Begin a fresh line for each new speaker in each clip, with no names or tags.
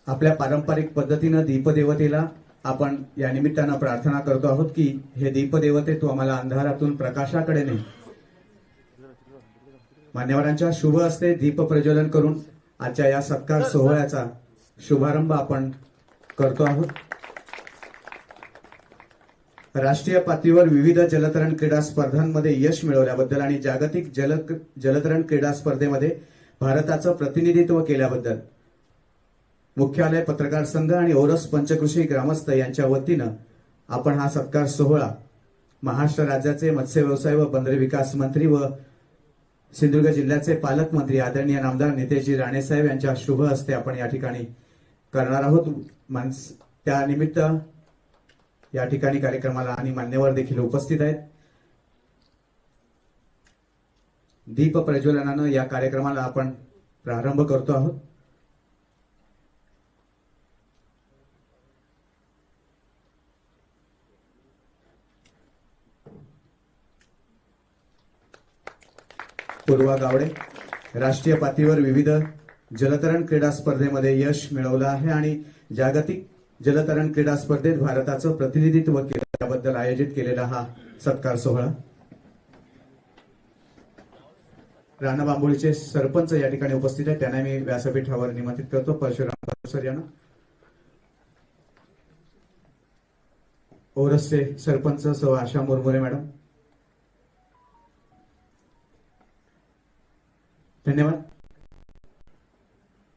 आपल्या पारंपरिक पद्धतीनं दीपदेवतेला आपण या निमित्तानं प्रार्थना करतो आहोत की हे दीपदेवते तू आम्हाला अंधारातून प्रकाशाकडे ने। मान्यवरांच्या शुभ हस्ते दीप प्रज्वलन करून आजच्या या सत्कार सोहळ्याचा शुभारंभ आपण करतो आहोत। राष्ट्रीय पातळीवर विविध जलतरण क्रीडा स्पर्धांमध्ये यश मिळवल्याबद्दल आणि जागतिक जलतरण क्रीडा स्पर्धेमध्ये भारताचं प्रतिनिधित्व केल्याबद्दल मुख्यालय पत्रकार संघ आणि ओरस पंचकृषी ग्रामस्थ यांच्या वतीनं आपण हा सत्कार सोहळा महाराष्ट्र राज्याचे मत्स्य व्यवसाय व बंदरे विकास मंत्री व सिंधुदुर्ग जिल्ह्याचे पालकमंत्री आदरणीय नामदार नितेशजी राणे साहेब यांच्या शुभ हस्ते आपण या ठिकाणी करणार आहोत। त्या निमित्त या ठिकाणी कार्यक्रमाला आणि मान्यवर देखील उपस्थित आहेत। दीप प्रज्वलनानं या कार्यक्रमाला आपण प्रारंभ करतो आहोत। पूर्वा गावडे राष्ट्रीय पातळीवर विविध जलतरण क्रीडा स्पर्धेमध्ये यश मिळवलं आहे आणि जागतिक जलतरण क्रीडा स्पर्धेत भारताचं प्रतिनिधित्व केल्याबद्दल आयोजित केलेला हा सत्कार सोहळा राणा बांबोळीचे सरपंच या ठिकाणी उपस्थित आहेत। त्यांना मी व्यासपीठावर निमंत्रित करतो। परशुराम सर यांना, ओरसचे सरपंच सौ आशा मुरमुरे मॅडम, धन्यवाद।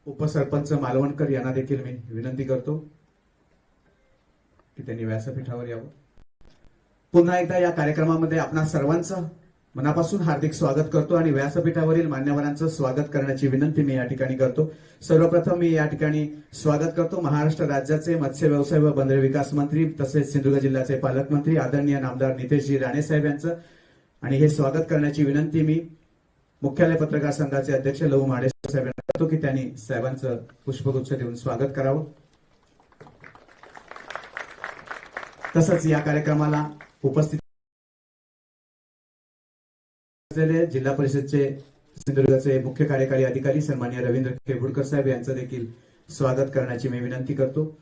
उपसरपंच मालवणकर यांना देखील मी विनंती करतो की त्यांनी व्यासपीठावर यावं। पुन्हा एकदा या कार्यक्रमामध्ये आपणा सर्वांचं मनापासून हार्दिक स्वागत करतो आणि व्यासपीठावरील मान्यवरांचं स्वागत करण्याची विनंती मी या ठिकाणी करतो। सर्वप्रथम मी या ठिकाणी स्वागत करतो महाराष्ट्र राज्याचे मत्स्य व्यवसाय व बंदरे विकास मंत्री तसेच सिंधुदुर्ग जिल्ह्याचे पालकमंत्री आदरणीय नामदार नितेशजी राणे साहेब यांचं आणि हे स्वागत करण्याची विनंती मी मुख्यालय पत्रकार संघाचे अध्यक्ष लहू माडेश्वर साहेब यांना करतो की त्यांनी साहेबांचं पुष्पगुच्छ देऊन स्वागत करावं। तसंच या कार्यक्रमाला उपस्थित असलेले जिल्हा परिषदचे सिंधुदुर्गचे मुख्य कार्यकारी अधिकारी सन्माननीय रवींद्र केबुडकर साहेब यांचं देखील स्वागत करण्याची मी विनंती करतो।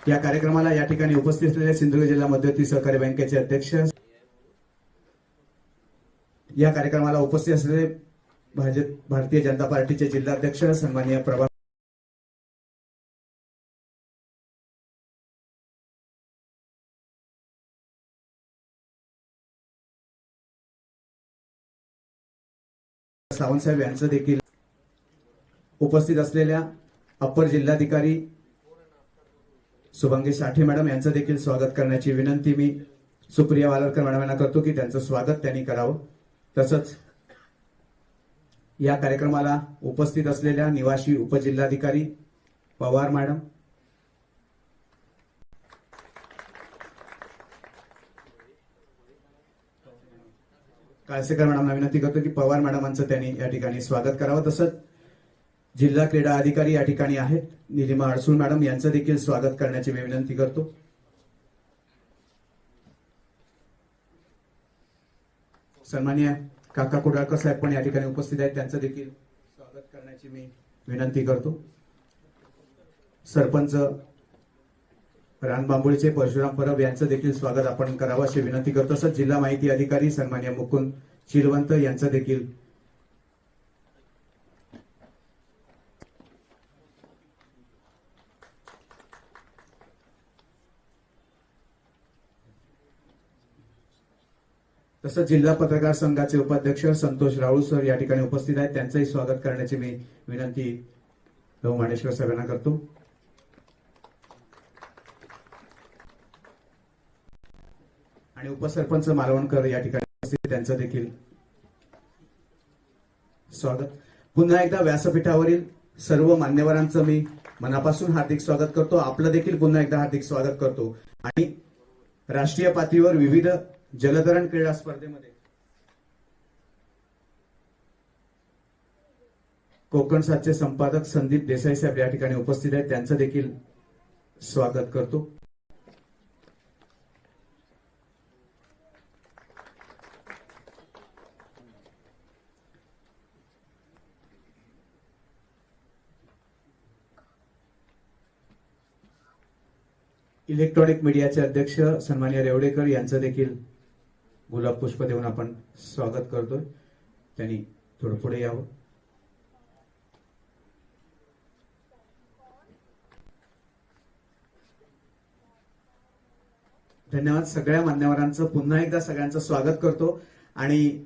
या कार्यक्रमाला या ठिकाणी उपस्थित असलेले सिंधुदुर्ग जिल्हा मध्यवर्ती सहकारी बँकेचे अध्यक्ष, या कार्यक्रमाला उपस्थित असलेले भारतीय जनता पार्टीचे जिल्हाध्यक्ष सन्माननीय प्रभा सावंत साहेब यांचं देखील उपस्थित असलेल्या अप्पर जिल्हाधिकारी शुभांगी साठे मॅडम यांचं देखील स्वागत करण्याची विनंती मी सुप्रिया वालरकर मॅडम यांना करतो की त्यांचं स्वागत त्यांनी करावं। तसंच या कार्यक्रमाला उपस्थित असलेल्या निवासी उपजिल्हाधिकारी पवार मॅडम, काळसेकर मॅडमना विनंती करतो की पवार मॅडमांचं त्यांनी या ठिकाणी स्वागत करावं। तसंच जिल्हा क्रीडा अधिकारी या ठिकाणी आहेत निलिमा अडसूळ मॅडम यांचं देखील स्वागत करण्याची मी विनंती करतो। सन्माननीय काका कुडाळकर साहेब पण या ठिकाणी उपस्थित आहेत, त्यांचं देखील स्वागत करण्याची मी विनंती करतो। सरपंच रानबांबोळीचे परशुराम परब यांचं देखील स्वागत आपण करावं अशी विनंती करतो। तसंच जिल्हा माहिती अधिकारी सन्माननीय मुकुंद चिलवंत यांचं देखील तसंच जिल्हा पत्रकार संघाचे उपाध्यक्ष संतोष राऊळ सर या ठिकाणी उपस्थित आहेत, त्यांचंही स्वागत करण्याची मी विनंती लहू माडेश्वर साहेबांना करतो। आणि उपसरपंच मालवणकर या ठिकाणी उपस्थित, त्यांचं देखील स्वागत। पुन्हा एकदा व्यासपीठावरील सर्व मान्यवरांचं मी मनापासून हार्दिक स्वागत करतो। आपलं देखील पुन्हा एकदा हार्दिक स्वागत करतो। आणि राष्ट्रीय पातळीवर विविध जलतरण क्रीडा स्पर्धेमध्ये कोकण सातचे संपादक संदीप देसाई साहेब या ठिकाणी उपस्थित आहेत, त्यांचं देखील स्वागत करतो। इलेक्ट्रॉनिक मीडियाचे अध्यक्ष सन्माननीय रेवडेकर यांचं देखील गुलाब पुष्प देऊन आपण स्वागत करतोय. त्यांनी थोडं पुढे यावं. धन्यवाद. सगळ्या मान्यवरांचं पुन्हा एकदा सगळ्यांचं स्वागत करतो. आणि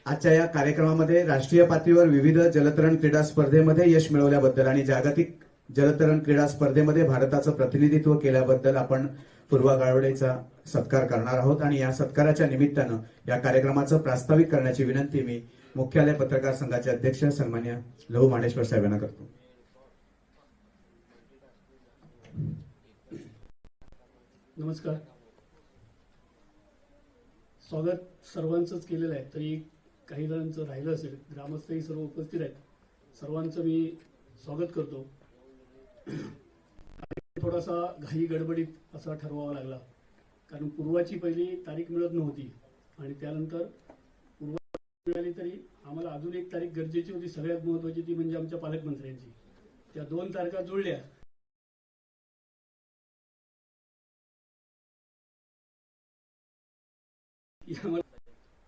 आजच्या या कार्यक्रमामध्ये राष्ट्रीय पातळीवर विविध जलतरण क्रीडा स्पर्धेमध्ये यश मिळवल्याबद्दल आणि जागतिक जलतरण क्रीडा स्पर्धेमध्ये भारताचं प्रतिनिधित्व केल्याबद्दल आपण पूर्वा गावडेचा सत्कार करणार आहोत. आणि या सत्काराच्या निमित्तानं या कार्यक्रमाचं प्रास्ताविक करण्याची विनंती मी मुख्यालय पत्रकार संघाचे अध्यक्ष सन्मान्य लहू मांडेश्वर साहेबांना करतो.
नमस्कार. स्वागत सर्वांचंच केलेलं आहे, तरी काही जणांचं राहिलं असेल. ग्रामस्थही सर्व उपस्थित आहेत, सर्वांचं मी स्वागत करतो. थोडासा घाई गडबडीत असा ठरवावा लागला, कारण पूर्वाची पहिली तारीख मिळत नव्हती आणि त्यानंतर पूर्वा मिळाली, तरी आम्हाला अजून एक तारीख गरजेची होती. सगळ्यात महत्वाची ती म्हणजे आमच्या पालकमंत्र्यांची. त्या 2 तारखा जुळल्या.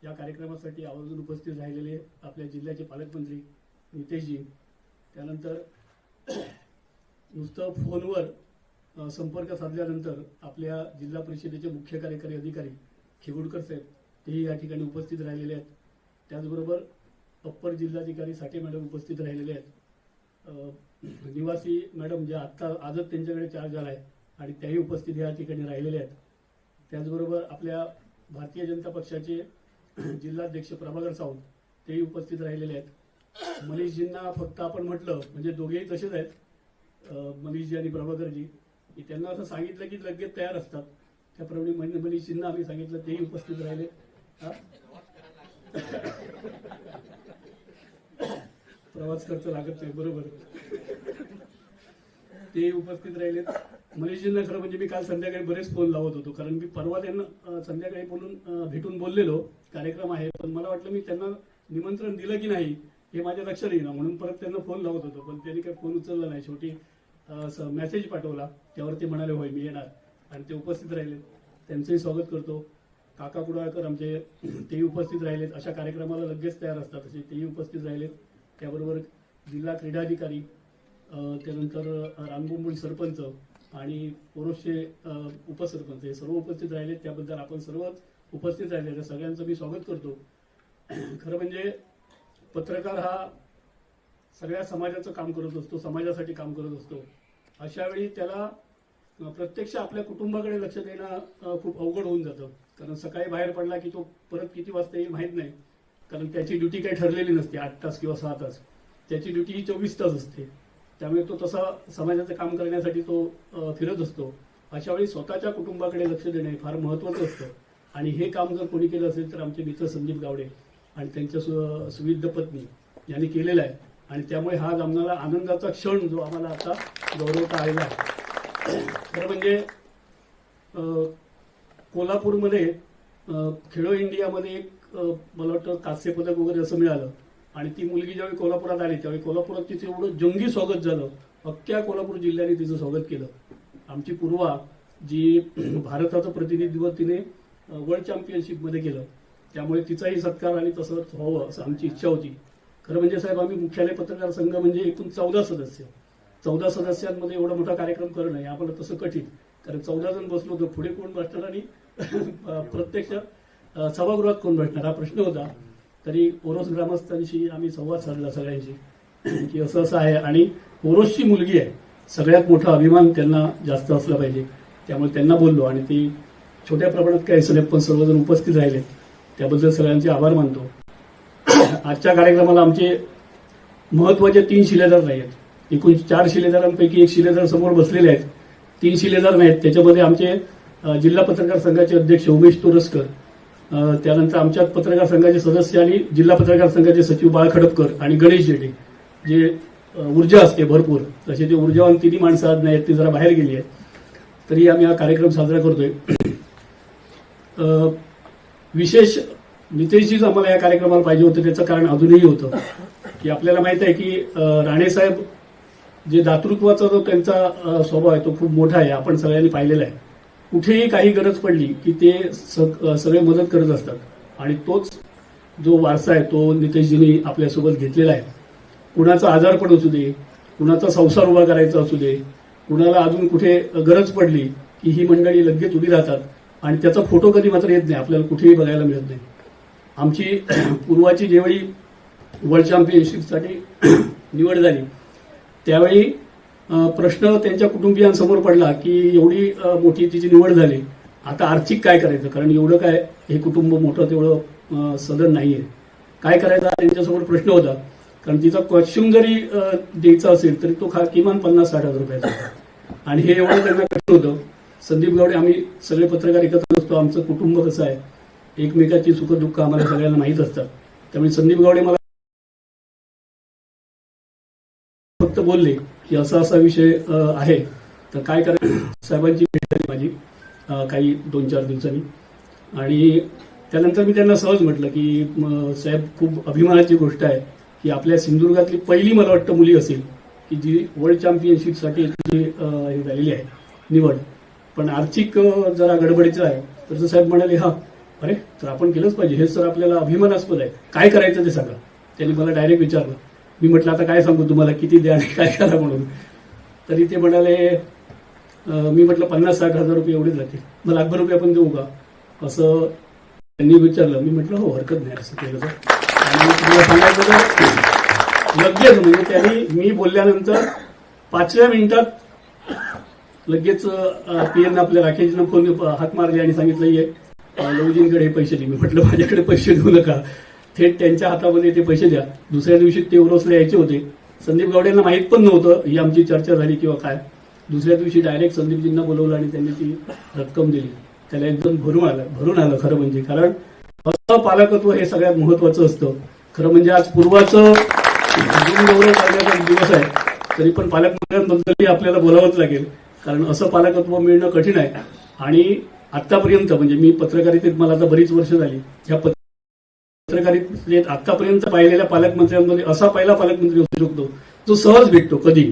या कार्यक्रमासाठी आवर्जून उपस्थित राहिलेले आपल्या जिल्ह्याचे पालकमंत्री नितेशजी, त्यानंतर नुसतं फोनवर संपर्क साधल्यानंतर आपल्या जिल्हा परिषदेचे मुख्य कार्यकारी अधिकारी खेगुडकर साहेब तेही या ठिकाणी उपस्थित राहिलेले आहेत. त्याचबरोबर अप्पर जिल्हाधिकारी साठे मॅडम उपस्थित राहिलेले आहेत. निवासी मॅडम ज्या आजच त्यांच्याकडे चार्ज आला आहे आणि त्याही उपस्थित या ठिकाणी राहिलेले आहेत. त्याचबरोबर आपल्या भारतीय जनता पक्षाचे जिल्हाध्यक्ष प्रभाकर सावंत तेही उपस्थित राहिलेले आहेत. मनीषजींना फक्त आपण म्हटलं म्हणजे दोघेही तसेच आहेत, मनीषजी आणि प्रभाकरजी, की त्यांना असं सांगितलं की लगेच तयार असतात. त्याप्रमाणे मनीषजींना आम्ही सांगितलं, तेही उपस्थित राहिले. प्रवास खर्च लागत नाही, बरोबर, ते उपस्थित राहिले. मनीषजींना खरं म्हणजे मी काल संध्याकाळी बरेच फोन लावत होतो, कारण मी परवा त्यांना संध्याकाळी भेटून बोललेलो कार्यक्रम आहे, पण मला वाटलं मी त्यांना निमंत्रण दिलं की नाही हे माझ्या लक्षात येईना, म्हणून परत त्यांना फोन लावत होतो, पण त्यांनी काही फोन उचलला नाही. शेवटी मेसेज पाठवला, त्यावर ते म्हणाले होय मी येणार, आणि ते उपस्थित राहिले. त्यांचंही स्वागत करतो. काका कुडाळकर आमचे तेही उपस्थित राहिलेत. अशा कार्यक्रमाला लगेच तयार असतात, असे तेही उपस्थित राहिलेत. त्याबरोबर जिल्हा क्रीडाधिकारी, त्यानंतर रानबोंबुळी सरपंच आणि ओरोसचे उपसरपंच हे सर्व उपस्थित राहिले. त्याबद्दल आपण सर्वच उपस्थित राहिले, सगळ्यांचं मी स्वागत करतो. खरं म्हणजे पत्रकार हा सगळ्या समाजाचं काम करत असतो, समाजासाठी काम करत असतो. अशा वेळी त्याला प्रत्यक्ष आपल्या कुटुंबाकडे लक्ष देणं खूप अवघड होऊन जातं, कारण सकाळी बाहेर पडला की तो परत किती वाजता येईल माहीत नाही, कारण त्याची ड्युटी काही ठरलेली नसते, 8 तास किंवा 6 तास. त्याची ड्युटी ही 24 तास असते. त्यामुळे तो तसा समाजाचं काम करण्यासाठी तो फिरत असतो. अशा वेळी स्वतःच्या कुटुंबाकडे लक्ष देणे फार महत्वाचं असतं, आणि हे काम जर कोणी केलं असेल तर आमचे मित्र संदीप गावडे आणि त्यांच्या सुविध पत्नी यांनी केलेलं आहे. आणि त्यामुळे हा आम्हाला आनंदाचा क्षण जो आम्हाला आता गौरवता आलेला आहे. खरं म्हणजे कोल्हापूरमध्ये खेलो इंडियामध्ये एक मला वाटतं कांस्य पदक वगैरे असं मिळालं, आणि ती मुलगी ज्यावेळी कोल्हापुरात आली त्यावेळी कोल्हापुरात तिचं एवढं जंगी स्वागत झालं. अख्ख्या कोल्हापूर जिल्ह्याने तिचं स्वागत केलं. आमची पूर्वा जी भारताचं प्रतिनिधित्व तिने वर्ल्ड चॅम्पियनशिपमध्ये केलं, त्यामुळे तिचाही सत्कार आणि तसंच व्हावं असं आमची इच्छा होती. खरं म्हणजे साहेब, आम्ही मुख्यालय पत्रकार संघ म्हणजे एकूण 14 सदस्य, 14 सदस्यांमध्ये एवढा मोठा कार्यक्रम करणं हे आम्हाला तसं कठीण, कारण 14 जण बसलो होतो, पुढे कोण बसणार आणि प्रत्यक्ष सभागृहात कोण बसणार हा प्रश्न होता. तरी ओरोस ग्रामस्थांशी आम्ही संवाद साधला सगळ्यांशी की असं आहे, आणि ओरोसची मुलगी आहे, सगळ्यात मोठा अभिमान त्यांना जास्त असला पाहिजे. त्यामुळे त्यांना बोललो, आणि ती छोट्या प्रमाणात काही असेल पण सर्वजण उपस्थित राहिले, त्याबद्दल सगळ्यांचे आभार मानतो. आजच्या कार्यक्रमाला आमचे महत्वाचे 3 शिलेदार नाही आहेत. एकूण 4 शिलेदारांपैकी 1 शिलेदार समोर बसलेले आहेत, 3 शिलेदार नाहीत. त्याच्यामध्ये आमचे जिल्हा पत्रकार संघाचे अध्यक्ष उमेश तोरसकर, त्यानंतर आमच्या पत्रकार संघाचे सदस्य आणि जिल्हा पत्रकार संघाचे सचिव बाळ खडपकर आणि गणेश जेटे, जे ऊर्जा असते भरपूर, तसे ते ऊर्जावान 3 माणसं आज नाहीत, ती जरा बाहेर गेली आहेत. तरी आम्ही हा कार्यक्रम साजरा करतोय. विशेष नितेशजीच आम्हाला या कार्यक्रमाला पाहिजे होतं. त्याचं कारण अजूनही होतं की आपल्याला माहित आहे की राणेसाहेब जे दातृत्वाचा जो त्यांचा स्वभाव आहे तो खूप मोठा आहे, आपण सगळ्यांनी पाहिलेला आहे. कुठेही काही गरज पडली की ते सगळे मदत करत असतात आणि तोच जो वारसा आहे तो नितेशजींनी आपल्यासोबत घेतलेला आहे. कुणाचा आजारपण असू दे, कुणाचा संसार उभा करायचा असू दे, कुणाला अजून कुठे गरज पडली की ही मंडळी लगेच उभी राहतात आणि त्याचा फोटो कधी मात्र येत नाही, आपल्याला कुठेही बघायला मिळत नाही. आमची पूर्वाची ज्यावेळी वर्ल्ड चॅम्पियनशिपसाठी निवड झाली त्यावेळी प्रश्न त्यांच्या कुटुंबियांसमोर पडला की एवढी मोठी तिची निवड झाली, आता आर्थिक काय करायचं, कारण एवढं काय हे कुटुंब मोठं तेवढं सदन नाहीये, काय करायचा त्यांच्यासमोर प्रश्न होता. कारण तिचा कॉस्ट्युम जरी द्यायचा असेल तरी तो किमान 50-60 हजार रुपयाचा होता आणि हे एवढं त्यांना कठीण होतं. संदीप गावडे, आम्ही सगळे पत्रकार एकत्र असतो, आमचं कुटुंब कसं आहे, एकमेकाची सुखदुःख आम्हाला सगळ्यांना माहीत असतात. त्यामुळे संदीप गावडे मला फक्त बोलले की असा असा विषय आहे तर काय करायचं. साहेबांची भेट झाली माझी काही 2-4 दिवसांनी आणि त्यानंतर मी त्यांना सहज म्हटलं की साहेब, खूप अभिमानाची गोष्ट आहे की आपल्या सिंधुदुर्गातली पहिली मला वाटतं मुली असेल की जी वर्ल्ड चॅम्पियनशिपसाठी हे झालेली आहे निवड, पण आर्थिक जरा गडबडीचं आहे. तर साहेब म्हणाले, हा अरे तर आपण केलंच पाहिजे, हे सर आपल्याला अभिमानास्पद आहे, काय करायचं ते सांगा. त्यांनी मला डायरेक्ट विचारलं. मी म्हटलं आता काय सांगू तुम्हाला, किती द्या आणि काय करा म्हणून. तरी ते म्हणाले, मी म्हटलं 50-60 हजार रुपये एवढेच जातील, मग लाखभर रुपये आपण देऊ का असं त्यांनी विचारलं. मी म्हटलं हो, हरकत नाही असं केलं तर. आणि तुम्हाला सांगायचं तर लगेच म्हणजे त्यांनी मी बोलल्यानंतर 5व्या मिनिटात लगेच पीएन आपल्या राकेशनं फोन हात मारले आणि सांगितलं ये लवजींकडे हे पैसे दे. मी म्हटलं माझ्याकडे पैसे देऊ नका, थेट त्यांच्या हातामध्ये ते पैसे द्या. दुसऱ्या दिवशी ते उरसला यायचे होते. संदीप गावडेंना माहीत पण नव्हतं ही आमची चर्चा झाली किंवा काय. दुसऱ्या दिवशी डायरेक्ट संदीपजींना बोलवलं आणि त्यांनी ती रक्कम दिली. त्याला एकदम भरून आलं खरं म्हणजे. कारण असं पालकत्व हे सगळ्यात महत्वाचं असतं. खरं म्हणजे आज पूर्वाचं गौरव करण्याचा दिवस आहे, तरी पण पालकमंत्र्यांबद्दलही आपल्याला बोलावंच लागेल, कारण असं पालकत्व मिळणं कठीण आहे. आणि आतापर्यंत म्हणजे मी पत्रकारितेत मला आता बरीच वर्ष झाली, ह्या पत्रकारितेत आतापर्यंत पाहिलेल्या पालकमंत्र्यांमध्ये असा पहिला पालकमंत्री असू शकतो जो सहज भेटतो कधी.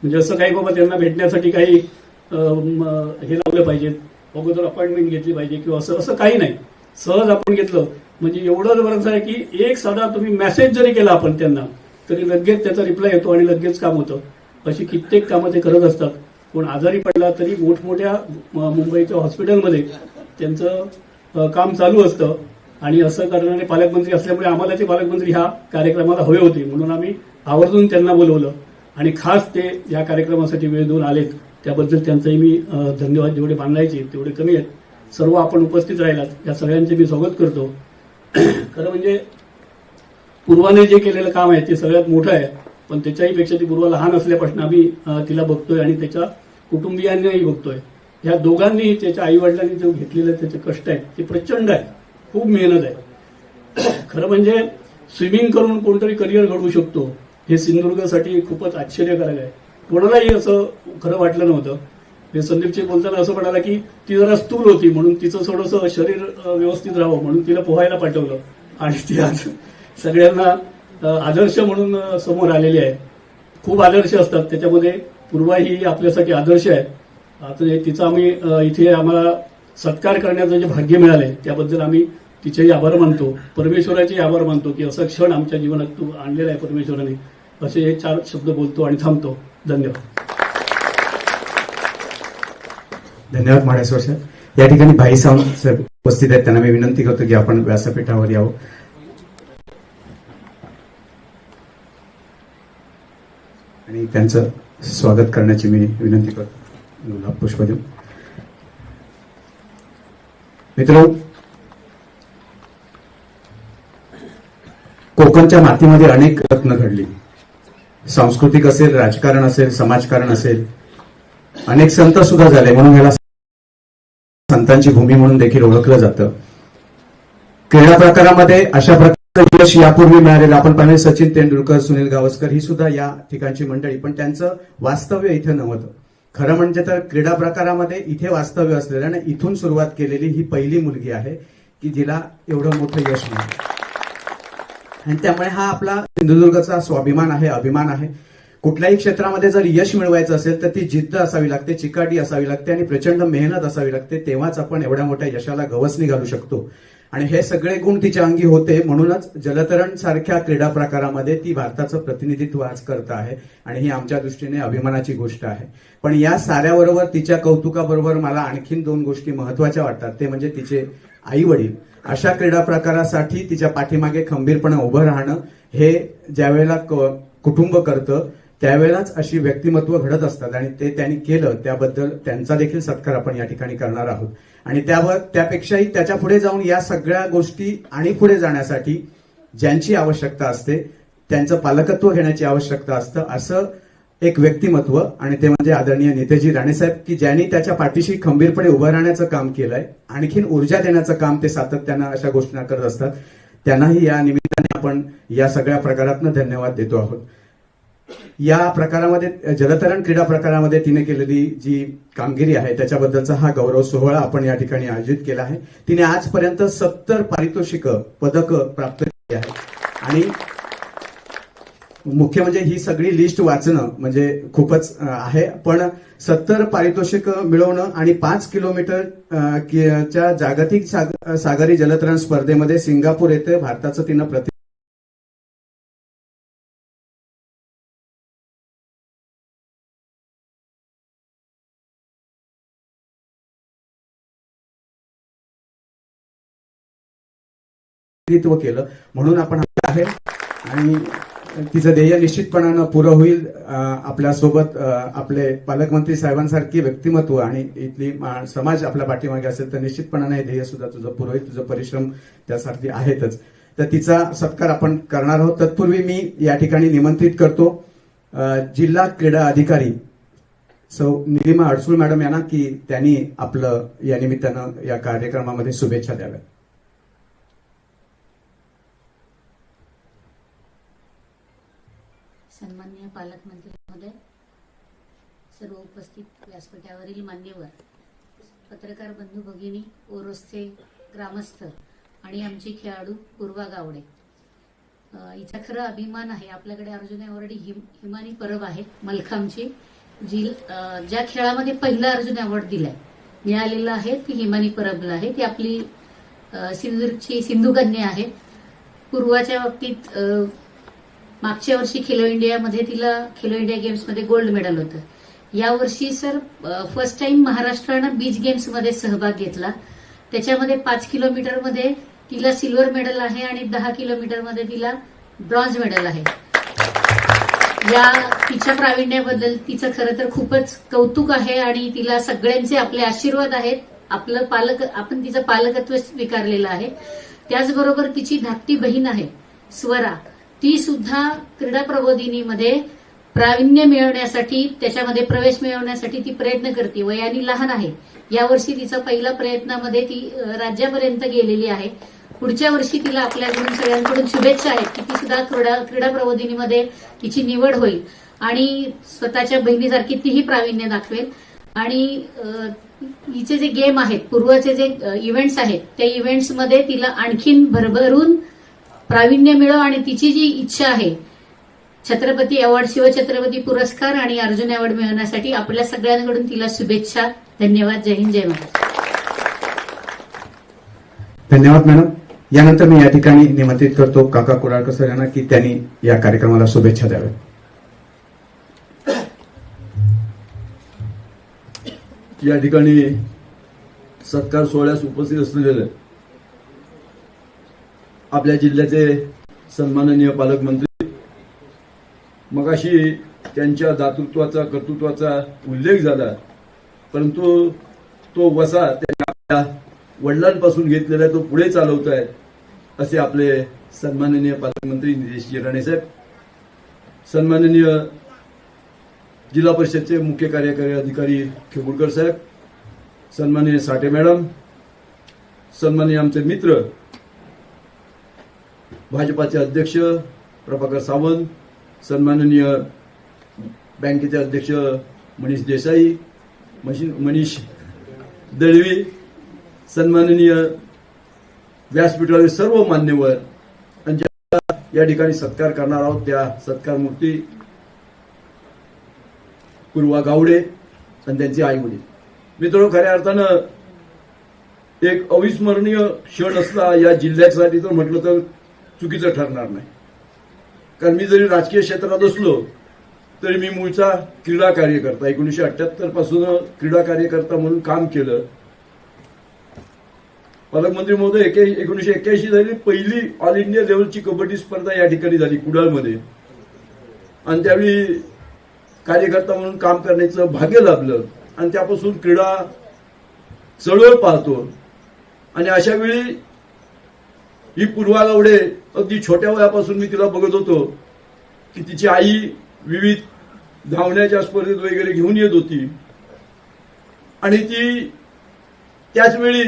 म्हणजे असं काही बाबा त्यांना भेटण्यासाठी काही हे लावलं पाहिजे, अगोदर अपॉइंटमेंट घेतली पाहिजे किंवा असं काही नाही, सहज आपण घेतलं म्हणजे एवढं बरंच आहे की एक साधा तुम्ही मेसेज जरी केला आपण त्यांना तरी लगेच त्याचा रिप्लाय येतो आणि लगेच काम होतं. अशी कित्येक कामं ते करत असतात. कोण आजारी पडला तरी मोठमोठ्या मुंबईच्या हॉस्पिटलमध्ये त्यांचं काम चालू असतं. आणि असं करणारे पालकमंत्री असल्यामुळे आम्हाला ते पालकमंत्री ह्या कार्यक्रमाला हवे होते, म्हणून आम्ही आवर्जून त्यांना बोलवलं आणि खास ते या कार्यक्रमासाठी वेळ देऊन आलेत. त्याबद्दल त्यांचंही मी धन्यवाद जेवढे मानायचे तेवढे कमी आहेत. सर्व आपण उपस्थित राहिलात या सगळ्यांचे मी स्वागत करतो. खरं म्हणजे पूर्वाने जे केलेलं काम आहे ते सगळ्यात मोठं आहे, पण त्याच्याही पेक्षा ती पूर्वा लहान असल्यापासून आम्ही तिला बघतोय आणि त्याच्या कुटुंबियांनाही बघतोय. ह्या दोघांनी त्याच्या आई वडिलांनी जो घेतलेलं त्याचे कष्ट आहेत ते प्रचंड आहे, खूप मेहनत आहे. खरं म्हणजे स्विमिंग करून कोणतरी करिअर घडवू शकतो हे सिंधुदुर्गासाठी खूपच आश्चर्यकारक आहे. कोणालाही असं खरं वाटलं नव्हतं. हे संदीपचे बोलताना असं म्हणाला की ती जरा स्थूल होती म्हणून तिचं थोडंसं शरीर व्यवस्थित राहावं म्हणून तिला पोहायला पाठवलं आणि ती आज सगळ्यांना आदर्श म्हणून समोर आलेली आहे. खूप आदर्श असतात, त्याच्यामध्ये पूर्वा ही आपल्यासाठी आदर्श आहे. आता तिचा आम्ही इथे आम्हाला सत्कार करण्याचं जे भाग्य मिळालंय त्याबद्दल आम्ही तिचेही आभार मानतो, परमेश्वराचेही आभार मानतो की असा क्षण आमच्या जीवनात तू आणलेला आहे परमेश्वराने. असे हे 4 शब्द बोलतो आणि थांबतो. धन्यवाद.
धन्यवाद माडेश्वर साहेब. या ठिकाणी भाई सावंत साहेब उपस्थित आहेत, त्यांना मी विनंती करतो की आपण व्यासपीठावर यावं आणि त्यांचं स्वागत करण्याची मी विनंती करतो. गुलाब पुष्प देऊ. मित्र, कोकणच्या मातीमध्ये अनेक रत्न घडली. सांस्कृतिक असेल, राजकारण असेल, समाजकारण असेल, अनेक संत सुद्धा झाले, म्हणून ह्याला संतांची भूमी म्हणून देखील ओळखलं जातं. क्रीडा प्रकारामध्ये अशा प्रकारचं यश यापूर्वी मिळालेलं आपण पाहिले. सचिन तेंडुलकर, सुनील गावस्कर ही सुद्धा या ठिकाणची मंडळी, पण त्यांचं वास्तव्य इथे नव्हतं. खरं म्हणजे तर क्रीडा प्रकारामध्ये इथे वास्तव्य असलेलं आणि इथून सुरुवात केलेली ही पहिली मुलगी आहे की जिला एवढं मोठं यश मिळालं. आणि त्यामुळे हा आपला सिंधुदुर्गचा स्वाभिमान आहे, अभिमान आहे. कुठल्याही क्षेत्रामध्ये जर यश मिळवायचं असेल तर ती जिद्द असावी लागते, चिकाटी असावी लागते आणि प्रचंड मेहनत असावी लागते. तेव्हाच आपण एवढ्या मोठ्या यशाला गवसणी घालू शकतो. आणि हे सगळे गुण तिच्या अंगी होते. म्हणूनच जलतरण सारख्या क्रीडा प्रकारामध्ये ती भारताचं प्रतिनिधित्व आज करत आहे आणि ही आमच्या दृष्टीने अभिमानाची गोष्ट आहे. पण या साऱ्याबरोबर तिच्या कौतुकाबरोबर मला आणखीन 2 गोष्टी महत्वाच्या वाटतात. ते म्हणजे तिचे आई वडील अशा क्रीडा प्रकारासाठी तिच्या पाठीमागे खंबीरपणे उभं राहणं हे ज्यावेळेला कुटुंब करतं त्यावेळेलाच अशी व्यक्तिमत्व घडत असतात आणि ते त्यांनी केलं त्याबद्दल त्यांचा देखील सत्कार आपण या ठिकाणी करणार आहोत. आणि त्यापेक्षाही त्याच्या पुढे जाऊन या सगळ्या गोष्टी आणि पुढे जाण्यासाठी ज्यांची आवश्यकता असते त्यांचं पालकत्व घेण्याची आवश्यकता असतं असं एक व्यक्तिमत्व आणि ते म्हणजे आदरणीय नेतेजी राणेसाहेब की ज्यांनी त्याच्या पाठीशी खंबीरपणे उभं राहण्याचं काम केलंय. आणखीन ऊर्जा देण्याचं काम ते सातत्यानं अशा गोष्टी करत असतात. त्यांनाही या निमित्ताने आपण या सगळ्या प्रकारातनं धन्यवाद देतो आहोत. या प्रकारामध्ये जलतरण क्रीडा प्रकारामध्ये तिने केलेली जी कामगिरी आहे त्याच्याबद्दलचा हा गौरव सोहळा आपण या ठिकाणी आयोजित केला आहे. तिने आजपर्यंत 70 पारितोषिकं पदकं प्राप्त केली आहेत आणि मुख्य म्हणजे ही सगळी लिस्ट वाचणं म्हणजे खूपच आहे. पण 70 पारितोषिकं मिळवणं आणि 5 किलोमीटरच्या जागतिक सागरी जलतरण स्पर्धेमध्ये सिंगापूर येथे भारताचं तिनं प्रतिनिधित्व केलं. म्हणून आपण आहे आणि तिचं ध्येय निश्चितपणानं पुरं होईल. आपल्यासोबत आपले पालकमंत्री साहेबांसारखी व्यक्तिमत्व आणि इथली समाज आपल्या पाठीमागे असेल तर निश्चितपणाने हे ध्येय सुद्धा तुझं पुरं होईल. तुझं परिश्रम त्यासाठी आहेतच. तर तिचा सत्कार आपण करणार आहोत. तत्पूर्वी मी या ठिकाणी निमंत्रित करतो जिल्हा क्रीडा अधिकारी सौ निलिमा अडसूळ मॅडम यांना की त्यांनी आपलं या निमित्तानं या कार्यक्रमामध्ये शुभेच्छा द्याव्या.
सन्माननीय पालकमंत्री महोदय, सर्व उपस्थित व्यासपीठावरील मान्यवर, पत्रकार बंधू भगिनी, ओरोसचे ग्रामस्थ आणि आमची खेळाडू पूर्वा गावडे, हिचा खरं अभिमान आहे. आपल्याकडे अर्जुन अवॉर्ड हिमानी परब आहे मलखामची, ज्या खेळामध्ये पहिला अर्जुन अवॉर्ड मिळालेला आहे ती हिमानी परबला आहे. ती आपली सिंधुदुर्गची सिंधुकन्या आहे. पूर्वाच्या बाबतीत मागच्या वर्षी खेलो इंडियामध्ये तिला खेलो इंडिया गेम्समध्ये गोल्ड मेडल होतं. यावर्षी सर फर्स्ट टाइम महाराष्ट्रानं बीच गेम्समध्ये सहभाग घेतला. त्याच्यामध्ये 5 किलोमीटरमध्ये तिला सिल्वर मेडल आहे आणि 10 किलोमीटरमध्ये तिला ब्रॉन्झ मेडल आहे. या तिच्या प्रावीण्याबद्दल तिचं खरं तर खूपच कौतुक आहे आणि तिला सगळ्यांचे आपले आशीर्वाद आहेत. आपण तिचं पालकत्व स्वीकारलेलं आहे. त्याचबरोबर तिची धाकटी बहीण आहे स्वरा, ती सुद्धा क्रीडा प्रबोधिनीमध्ये प्रावीण्य मिळवण्यासाठी त्याच्यामध्ये प्रवेश मिळवण्यासाठी ती प्रयत्न करते. वयाने लहान आहे. यावर्षी तिचा पहिला प्रयत्नामध्ये ती राज्यापर्यंत गेलेली आहे. पुढच्या वर्षी तिला आपल्याकडून सगळ्यांकडून शुभेच्छा आहेत की ती सुद्धा क्रीडा प्रबोधिनीमध्ये तिची निवड होईल आणि स्वतःच्या बहिणीसारखी तीही प्रावीण्य दाखवेल. आणि हिचे जे गेम आहेत, पूर्वचे जे इव्हेंट्स आहेत, त्या इव्हेंट्समध्ये तिला आणखीन भरभरून प्रावीण्य मिळव आणि तिची जी इच्छा आहे छत्रपती अवॉर्ड, शिवछत्रपती पुरस्कार आणि अर्जुन अवॉर्ड मिळवण्यासाठी आपल्या सगळ्यांकडून तिला शुभेच्छा. धन्यवाद. जय हिंद, जय महाराष्ट्र.
धन्यवाद मॅडम. यानंतर मी या ठिकाणी निमंत्रित करतो काका कुडाळकर सर यांना की त्यांनी या कार्यक्रमाला शुभेच्छा द्याव्या.
या ठिकाणी सत्कार सोहळ्यास उपस्थित असलेले आपल्या जिल्ह्याचे सन्माननीय पालकमंत्री, मगाशी त्यांच्या दातृत्वाचा कर्तृत्वाचा उल्लेख झाला, परंतु तो वसा त्यांनी आपल्या वडिलांपासून घेतलेला तो पुढे चालवत आहेत असे आपले सन्माननीय पालकमंत्री निलेशजी राणेसाहेब, सन्माननीय जिल्हा परिषदचे मुख्य कार्यकारी अधिकारी खेगुडकर साहेब, सन्माननीय साठे मॅडम, सन्माननीय आमचे मित्र भाजपाचे अध्यक्ष प्रभाकर सावंत, सन्माननीय बँकेचे अध्यक्ष मनीष देसाई, मनीष दळवी, सन्माननीय व्यासपीठावरील सर्व मान्यवर या ठिकाणी सत्कार करणार आहोत त्या सत्कार मूर्ती पूर्वा गावडे आणि त्यांचे आई वडील. मित्र, खऱ्या अर्थानं एक अविस्मरणीय क्षण असला या जिल्ह्यासाठी तर म्हटलं तर चुकीचं ठरणार नाही. कारण मी जरी राजकीय क्षेत्रात असलो तरी मी मूळचा क्रीडा कार्यकर्ता, 1978 पासून क्रीडा कार्यकर्ता म्हणून काम केलं. पालकमंत्री महोदय 1981 झाली पहिली ऑल इंडिया लेव्हलची कबड्डी स्पर्धा या ठिकाणी झाली कुडाळमध्ये, आणि त्यावेळी कार्यकर्ता म्हणून काम करण्याचं भाग्य लाभलं आणि त्यापासून क्रीडा चळवळ पाहतो. आणि अशा वेळी ही पूर्वा गावडे अगदी छोट्या वयापासून मी तिला बघत होतो की तिची आई विविध धावण्याच्या स्पर्धेत वगैरे घेऊन येत होती आणि ती त्याच वेळी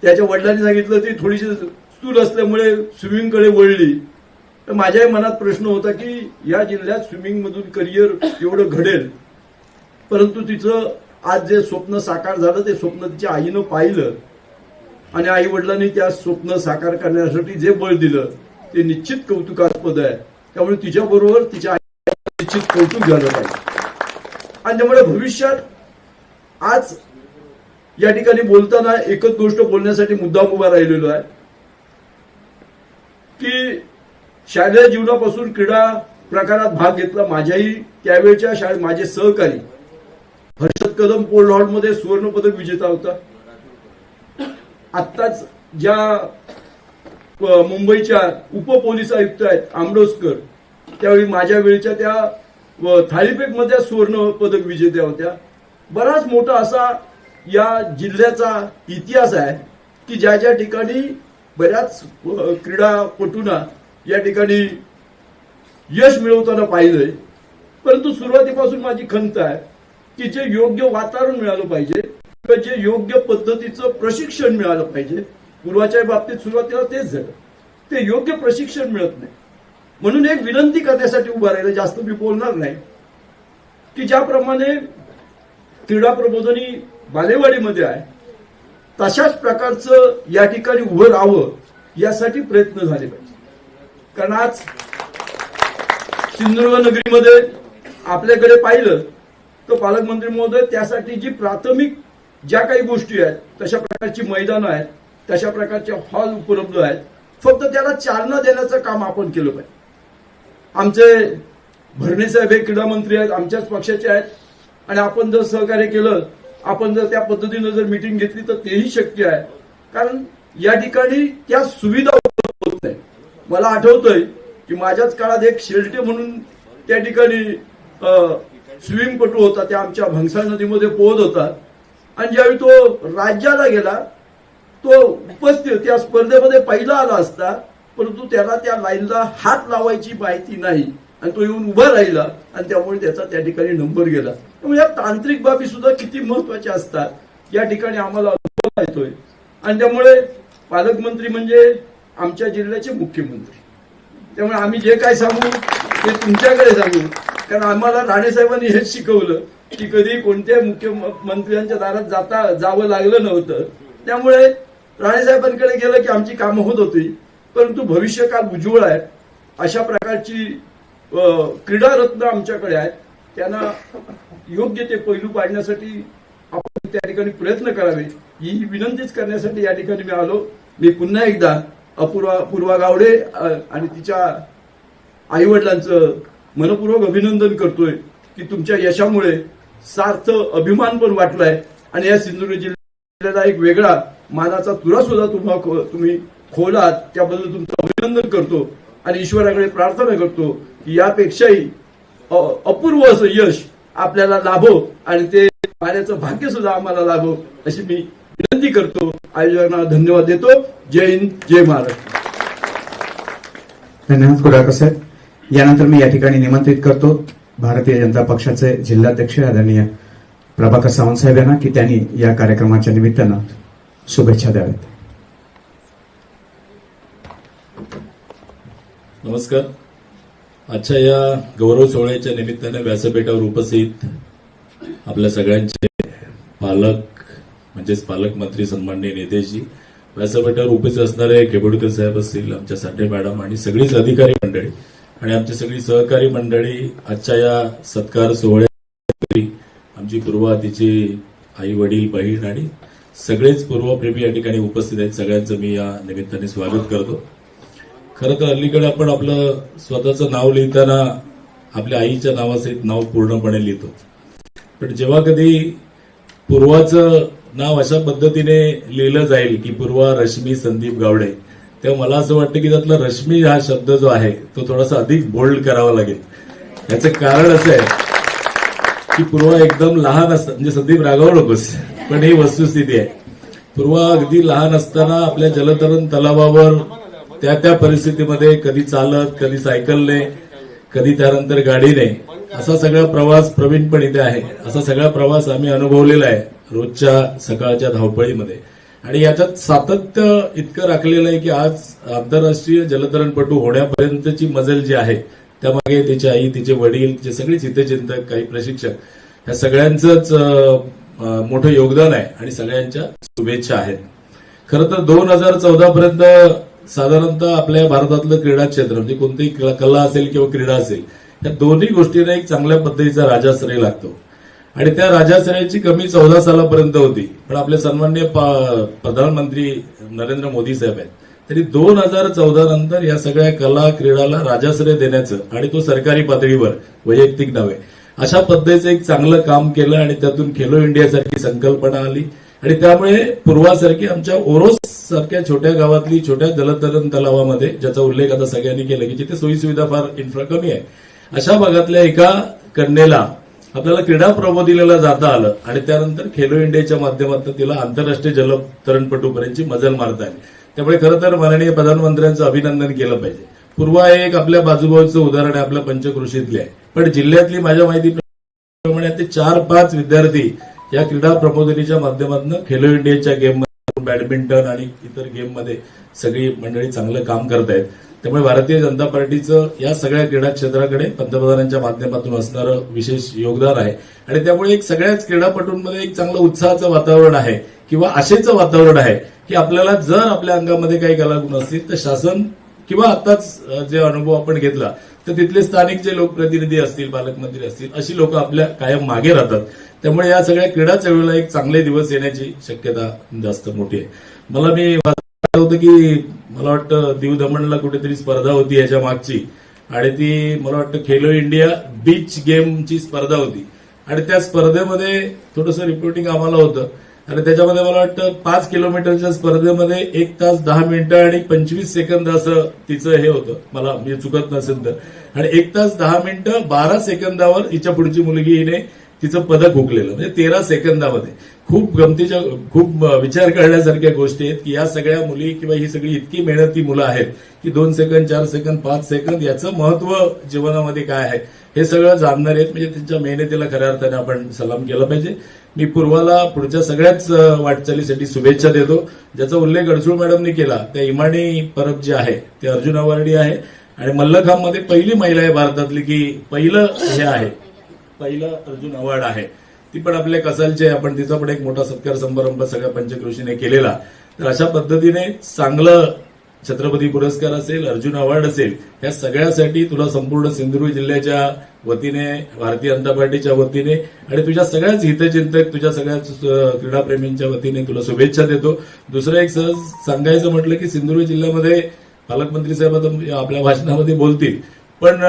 त्याच्या वडिलांनी सांगितलं ती थोडीशी स्थूल असल्यामुळे स्विमिंगकडे वळली. तर माझ्याही मनात प्रश्न होता की या जिल्ह्यात स्विमिंग मधून करिअर एवढं घडेल, परंतु तिचं आज जे स्वप्न साकार झालं ते स्वप्न तिच्या आईनं पाहिलं आणि आई वडिलांनी त्या स्वप्न साकार करण्यासाठी जे बळ दिलं ते निश्चित कौतुकास्पद आहे. त्यामुळे तिच्याबरोबर तिच्या आई निश्चित कौतुक झालं पाहिजे. आणि त्यामुळे भविष्यात आज या ठिकाणी बोलताना एकच गोष्ट बोलण्यासाठी मुद्दाम उभा राहिलेलो आहे की शालेय जीवनापासून क्रीडा प्रकारात भाग घेतला. माझ्याही त्यावेळच्या शाळेत माझे सहकारी हर्षद कदम पोल हॉलमध्ये सुवर्ण पदक विजेता होता. आत्ताच ज्या मुंबईच्या उपपोलीस आयुक्त आहेत आमडोसकर, त्यावेळी माझ्या वेळच्या त्या थाळीफेकमध्ये सुवर्ण पदक विजेत्या होत्या. बराच मोठा असा या जिल्ह्याचा इतिहास आहे की ज्या ज्या ठिकाणी बऱ्याच क्रीडापटूंना या ठिकाणी यश मिळवताना पाहिलंय. परंतु सुरुवातीपासून माझी खंत आहे की जे योग्य वातावरण मिळालं पाहिजे किंवा जे योग्य पद्धतीचं प्रशिक्षण मिळालं पाहिजे. पूर्वाच्या बाबतीत सुरुवातीला तेच झालं, ते योग्य प्रशिक्षण मिळत नाही. म्हणून एक विनंती करण्यासाठी उभा राहिलं, जास्त मी बोलणार नाही, की ज्याप्रमाणे क्रीडा प्रबोधिनी बालेवाडीमध्ये आहे तशाच प्रकारचं या ठिकाणी उभं राहावं यासाठी प्रयत्न झाले पाहिजे. कारण आज सिंधुदुर्ग नगरीमध्ये आपल्याकडे पाहिलं तर पालकमंत्री महोदय त्यासाठी जी प्राथमिक ज्या काही गोष्टी आहेत तशा प्रकारची मैदानं आहेत, तशा प्रकारचे हॉल उपलब्ध आहेत, फक्त त्याला चालना देण्याचं काम आपण केलं पाहिजे. आमचे भरणे साहेब हे क्रीडा मंत्री आहेत, आमच्याच पक्षाचे आहेत, आणि आपण जर सहकार्य केलं, आपण जर त्या पद्धतीनं जर मीटिंग घेतली तर तेही शक्य आहे. कारण या ठिकाणी त्या सुविधा उपलब्ध होत नाही. मला आठवतंय की माझ्याच काळात एक शेलटे म्हणून त्या ठिकाणी स्विमिंगपटू होता, त्या आमच्या भंगसाळ नदीमध्ये पोहत होता, आणि ज्यावेळी तो राज्याला गेला तो उपस्थित त्या स्पर्धेमध्ये पहिला आला असता, परंतु त्याला त्या लाईनला हात लावायची माहिती नाही आणि तो येऊन उभा राहिला आणि त्यामुळे त्याचा त्या ठिकाणी नंबर गेला. त्यामुळे या तांत्रिक बाबी सुद्धा किती महत्वाच्या असतात या ठिकाणी आम्हाला अनुभव येतोय. आणि त्यामुळे पालकमंत्री म्हणजे आमच्या जिल्ह्याचे मुख्यमंत्री. त्यामुळे आम्ही जे काय सांगू ते तुमच्याकडे सांगू, कारण आम्हाला राणेसाहेबांनी हेच शिकवलं की कधी कोणत्या मुख्यमंत्र्यांच्या दारात जावं लागलं नव्हतं. त्यामुळे राणेसाहेबांकडे गेलं की आमची कामं होत होती. परंतु भविष्यकाळ उज्ज्वल आहे, अशा प्रकारची क्रीडारत्न आमच्याकडे आहेत, त्यांना योग्य ते पैलू पाडण्यासाठी आपण त्या ठिकाणी प्रयत्न करावे ही विनंतीच करण्यासाठी या ठिकाणी मी आलो. मी पुन्हा एकदा पूर्वा गावडे आणि तिच्या आईवडिलांचं मनपूर्वक अभिनंदन करतोय की तुमच्या यशामुळे सार्थ अभिमान पण वाटलाय आणि या सिंधुदुर्ग जिल्ह्याला एक वेगळा मानाचा तुरा सुद्धा तुम्ही खोलात, त्याबद्दल तुमचं अभिनंदन करतो आणि ईश्वराकडे प्रार्थना करतो की यापेक्षाही अपूर्व असं यश आपल्याला लाभो आणि ते पाहण्याचं भाग्य सुद्धा आम्हाला लाभो अशी मी विनंती करतो. आयोजकांना धन्यवाद देतो. जय हिंद, जय महाराष्ट्र.
धन्यवाद कुडाळकर साहेब. यानंतर मी या ठिकाणी निमंत्रित करतो भारतीय जनता पक्षाचे जिल्हाध्यक्ष आदरणीय प्रभाकर सावंत साहेब यांना की त्यांनी या कार्यक्रमाच्या निमित्तानं शुभेच्छा द्याव्यात.
नमस्कार. आजच्या या गौरव सोहळ्याच्या निमित्ताने व्यासपीठावर उपस्थित आपल्या सगळ्यांचे पालक म्हणजेच पालकमंत्री सन्माननीय नेतेजी, व्यासपीठावर उपस्थित असणारे केबोडकर साहेब असतील, आमच्या साठे मॅडम आणि सगळीच अधिकारी मंडळी आणि आमची सगळी सहकारी मंडळी, आजच्या या सत्कार सोहळ्यात तिची पूर्वा, तिची आई वडील बहीण आणि सगळेच पूर्वप्रेमी या ठिकाणी उपस्थित आहेत. सगळ्यांचं मी या निमित्ताने स्वागत करतो. खरं तर अलीकडे आपण आपलं स्वतःचं नाव लिहिताना आपल्या आईच्या नावासहित नाव पूर्णपणे लिहितो, पण जेव्हा कधी पूर्वाचं नाव अशा पद्धतीने लिहिलं जाईल की पूर्वा रश्मी संदीप गावडे, तेव्हा मला असं वाटतं की त्यातला रश्मी हा शब्द जो आहे तो थोडासा अधिक बोल्ड करावा लागेल. याचं कारण असं आहे की पूर्वा एकदम लहान असतात, म्हणजे संदीप रागावू नकोस, पण ही वस्तुस्थिती आहे. पूर्वा अगदी लहान असताना आपल्या जलतरण तलावावर त्या परिस्थितीमध्ये कधी चालत, कधी सायकलने, कधी त्यानंतर गाडीने असा सगळा प्रवास, प्रवीण पण इथे आहे, असा सगळा प्रवास आम्ही अनुभवलेला आहे रोजच्या सकाळच्या धावपळीमध्ये. आणि याच्यात सातत्य इतकं राखलेलं आहे की आज आंतरराष्ट्रीय जलतरणपटू होण्यापर्यंतची मजल जी आहे त्यामागे तिची आई, तिचे वडील, तिचे सगळेच हितचिंतक, काही प्रशिक्षक, ह्या सगळ्यांचंच मोठं योगदान आहे आणि सगळ्यांच्या शुभेच्छा आहेत. खरं तर 2014 पर्यंत साधारणतः आपल्या भारतातलं क्रीडा क्षेत्र, म्हणजे कोणतीही कला असेल किंवा क्रीडा असेल, या दोन्ही गोष्टींना एक चांगल्या पद्धतीचा राजाश्रय लागतो. आणि त्या राजाश्रयाची कमी 14 सालापर्यंत होती. पण आपले सन्माननीय प्रधानमंत्री नरेंद्र मोदी साहेब आहेत, तरी 2014 नंतर या सगळ्या कला क्रीडाला राजाश्रय देण्याचं, आणि तो सरकारी पातळीवर, वैयक्तिक नव्हे, अशा पद्धतीचं एक चांगलं काम केलं. आणि त्यातून खेलो इंडिया सारखी संकल्पना आली आणि त्यामुळे पूर्वासारखी आमच्या ओरोस सारख्या छोट्या गावातली छोट्या जलतरण तलावामध्ये, ज्याचा उल्लेख आता सगळ्यांनी केला की जिथे सोयीसुविधा फार इन्फ्रा कमी आहे, अशा भागातल्या एका कन्येला आपल्याला क्रीडा प्रबोधिनीला जाता आलं आणि त्यानंतर खेलो इंडियाच्या माध्यमातून तिला आंतरराष्ट्रीय जलतरणपटूपर्यंतची मजल मारता आली. त्यामुळे खरं तर माननीय प्रधानमंत्र्यांचं अभिनंदन केलं पाहिजे. पूर्वा हे एक आपल्या बाजूबाजूचं उदाहरण आहे, आपल्या पंचकृषीतले आहे, पण जिल्ह्यातली माझ्या माहितीप्रमाणे ते 4-5 विद्यार्थी या क्रीडा प्रबोधिनीच्या माध्यमातून खेलो इंडियाच्या गेममध्ये, बॅडमिंटन आणि इतर गेममध्ये सगळी मंडळी चांगलं काम करतायत. त्यामुळे भारतीय जनता पार्टीचं या सगळ्या क्रीडा क्षेत्राकडे पंतप्रधानांच्या माध्यमातून असणारं विशेष योगदान आहे. आणि त्यामुळे एक सगळ्याच क्रीडापटूंमध्ये एक चांगलं उत्साहाचं वातावरण आहे किंवा आशेचं वातावरण आहे की आपल्याला जर आपल्या अंगामध्ये काही कलागुण असतील तर शासन किंवा आताच जे अनुभव आपण घेतला तर तिथले स्थानिक जे लोकप्रतिनिधी असतील, पालकमंत्री असतील, अशी लोक आपल्या कायम मागे राहतात. त्यामुळे या सगळ्या क्रीडा चळवळीला एक चांगले दिवस येण्याची शक्यता जास्त मोठी आहे. मी होतं की मला वाटतं दीव दमणला कुठेतरी स्पर्धा होती याच्या मागची, आणि ती मला वाटतं खेलो इंडिया बीच गेमची स्पर्धा होती. आणि त्या स्पर्धेमध्ये थोडंसं रिपोर्टिंग आम्हाला होतं आणि त्याच्यामध्ये मला वाटतं 5 किलोमीटरच्या स्पर्धेमध्ये 1 तास 10 मिनिटं आणि 25 सेकंद असं तिचं हे होतं, मला मी चुकत नसेल तर. आणि 1 तास 10 मिनिटं 12 सेकंदावर हिच्या पुढची मुलगी हिने तिचं पदक हुकलेलं, म्हणजे 13 सेकंदामध्ये. खूप गमतीच्या, खूप विचार करण्यासारख्या गोष्टी आहेत की या सगळ्या मुली किंवा ही सगळी इतकी मेहनती मुलं आहेत की 2 सेकंद, 4 सेकंद, 5 सेकंद याचं महत्व जीवनामध्ये काय आहे हे सगळं जाणणार आहेत. म्हणजे त्यांच्या मेहनतीला खऱ्या अर्थाने आपण सलाम केला पाहिजे. मी पूर्वाला पुढच्या सगळ्याच वाटचालीसाठी शुभेच्छा देतो. ज्याचा उल्लेख अडसूळ मॅडमनी केला, त्या इमानी परब जी आहे ते अर्जुन अवॉर्डी आहे आणि मल्लखांबमध्ये पहिली महिला आहे भारतातली की पहिलं हे आहे, पहिलं अर्जुन अवॉर्ड आहे. ती पण आपल्या कसालचे, आपण तिचा पण एक मोठा सत्कार समारंभ सगळ्या पंचकृषीने केलेला. तर अशा पद्धतीने चांगलं छत्रपती पुरस्कार असेल, अर्जुन अवॉर्ड असेल, या सगळ्यासाठी तुला संपूर्ण सिंधुदुर्ग जिल्ह्याच्या वतीने, भारतीय जनता पार्टीच्या वतीने आणि तुझ्या सगळ्याच हितचिंतक, तुझ्या सगळ्याच क्रीडाप्रेमींच्या वतीने तुला शुभेच्छा देतो. दुसरं एक सहज सांगायचं म्हटलं की सिंधुदुर्ग जिल्ह्यामध्ये पालकमंत्री साहेब आता आपल्या भाषणामध्ये बोलतील, पण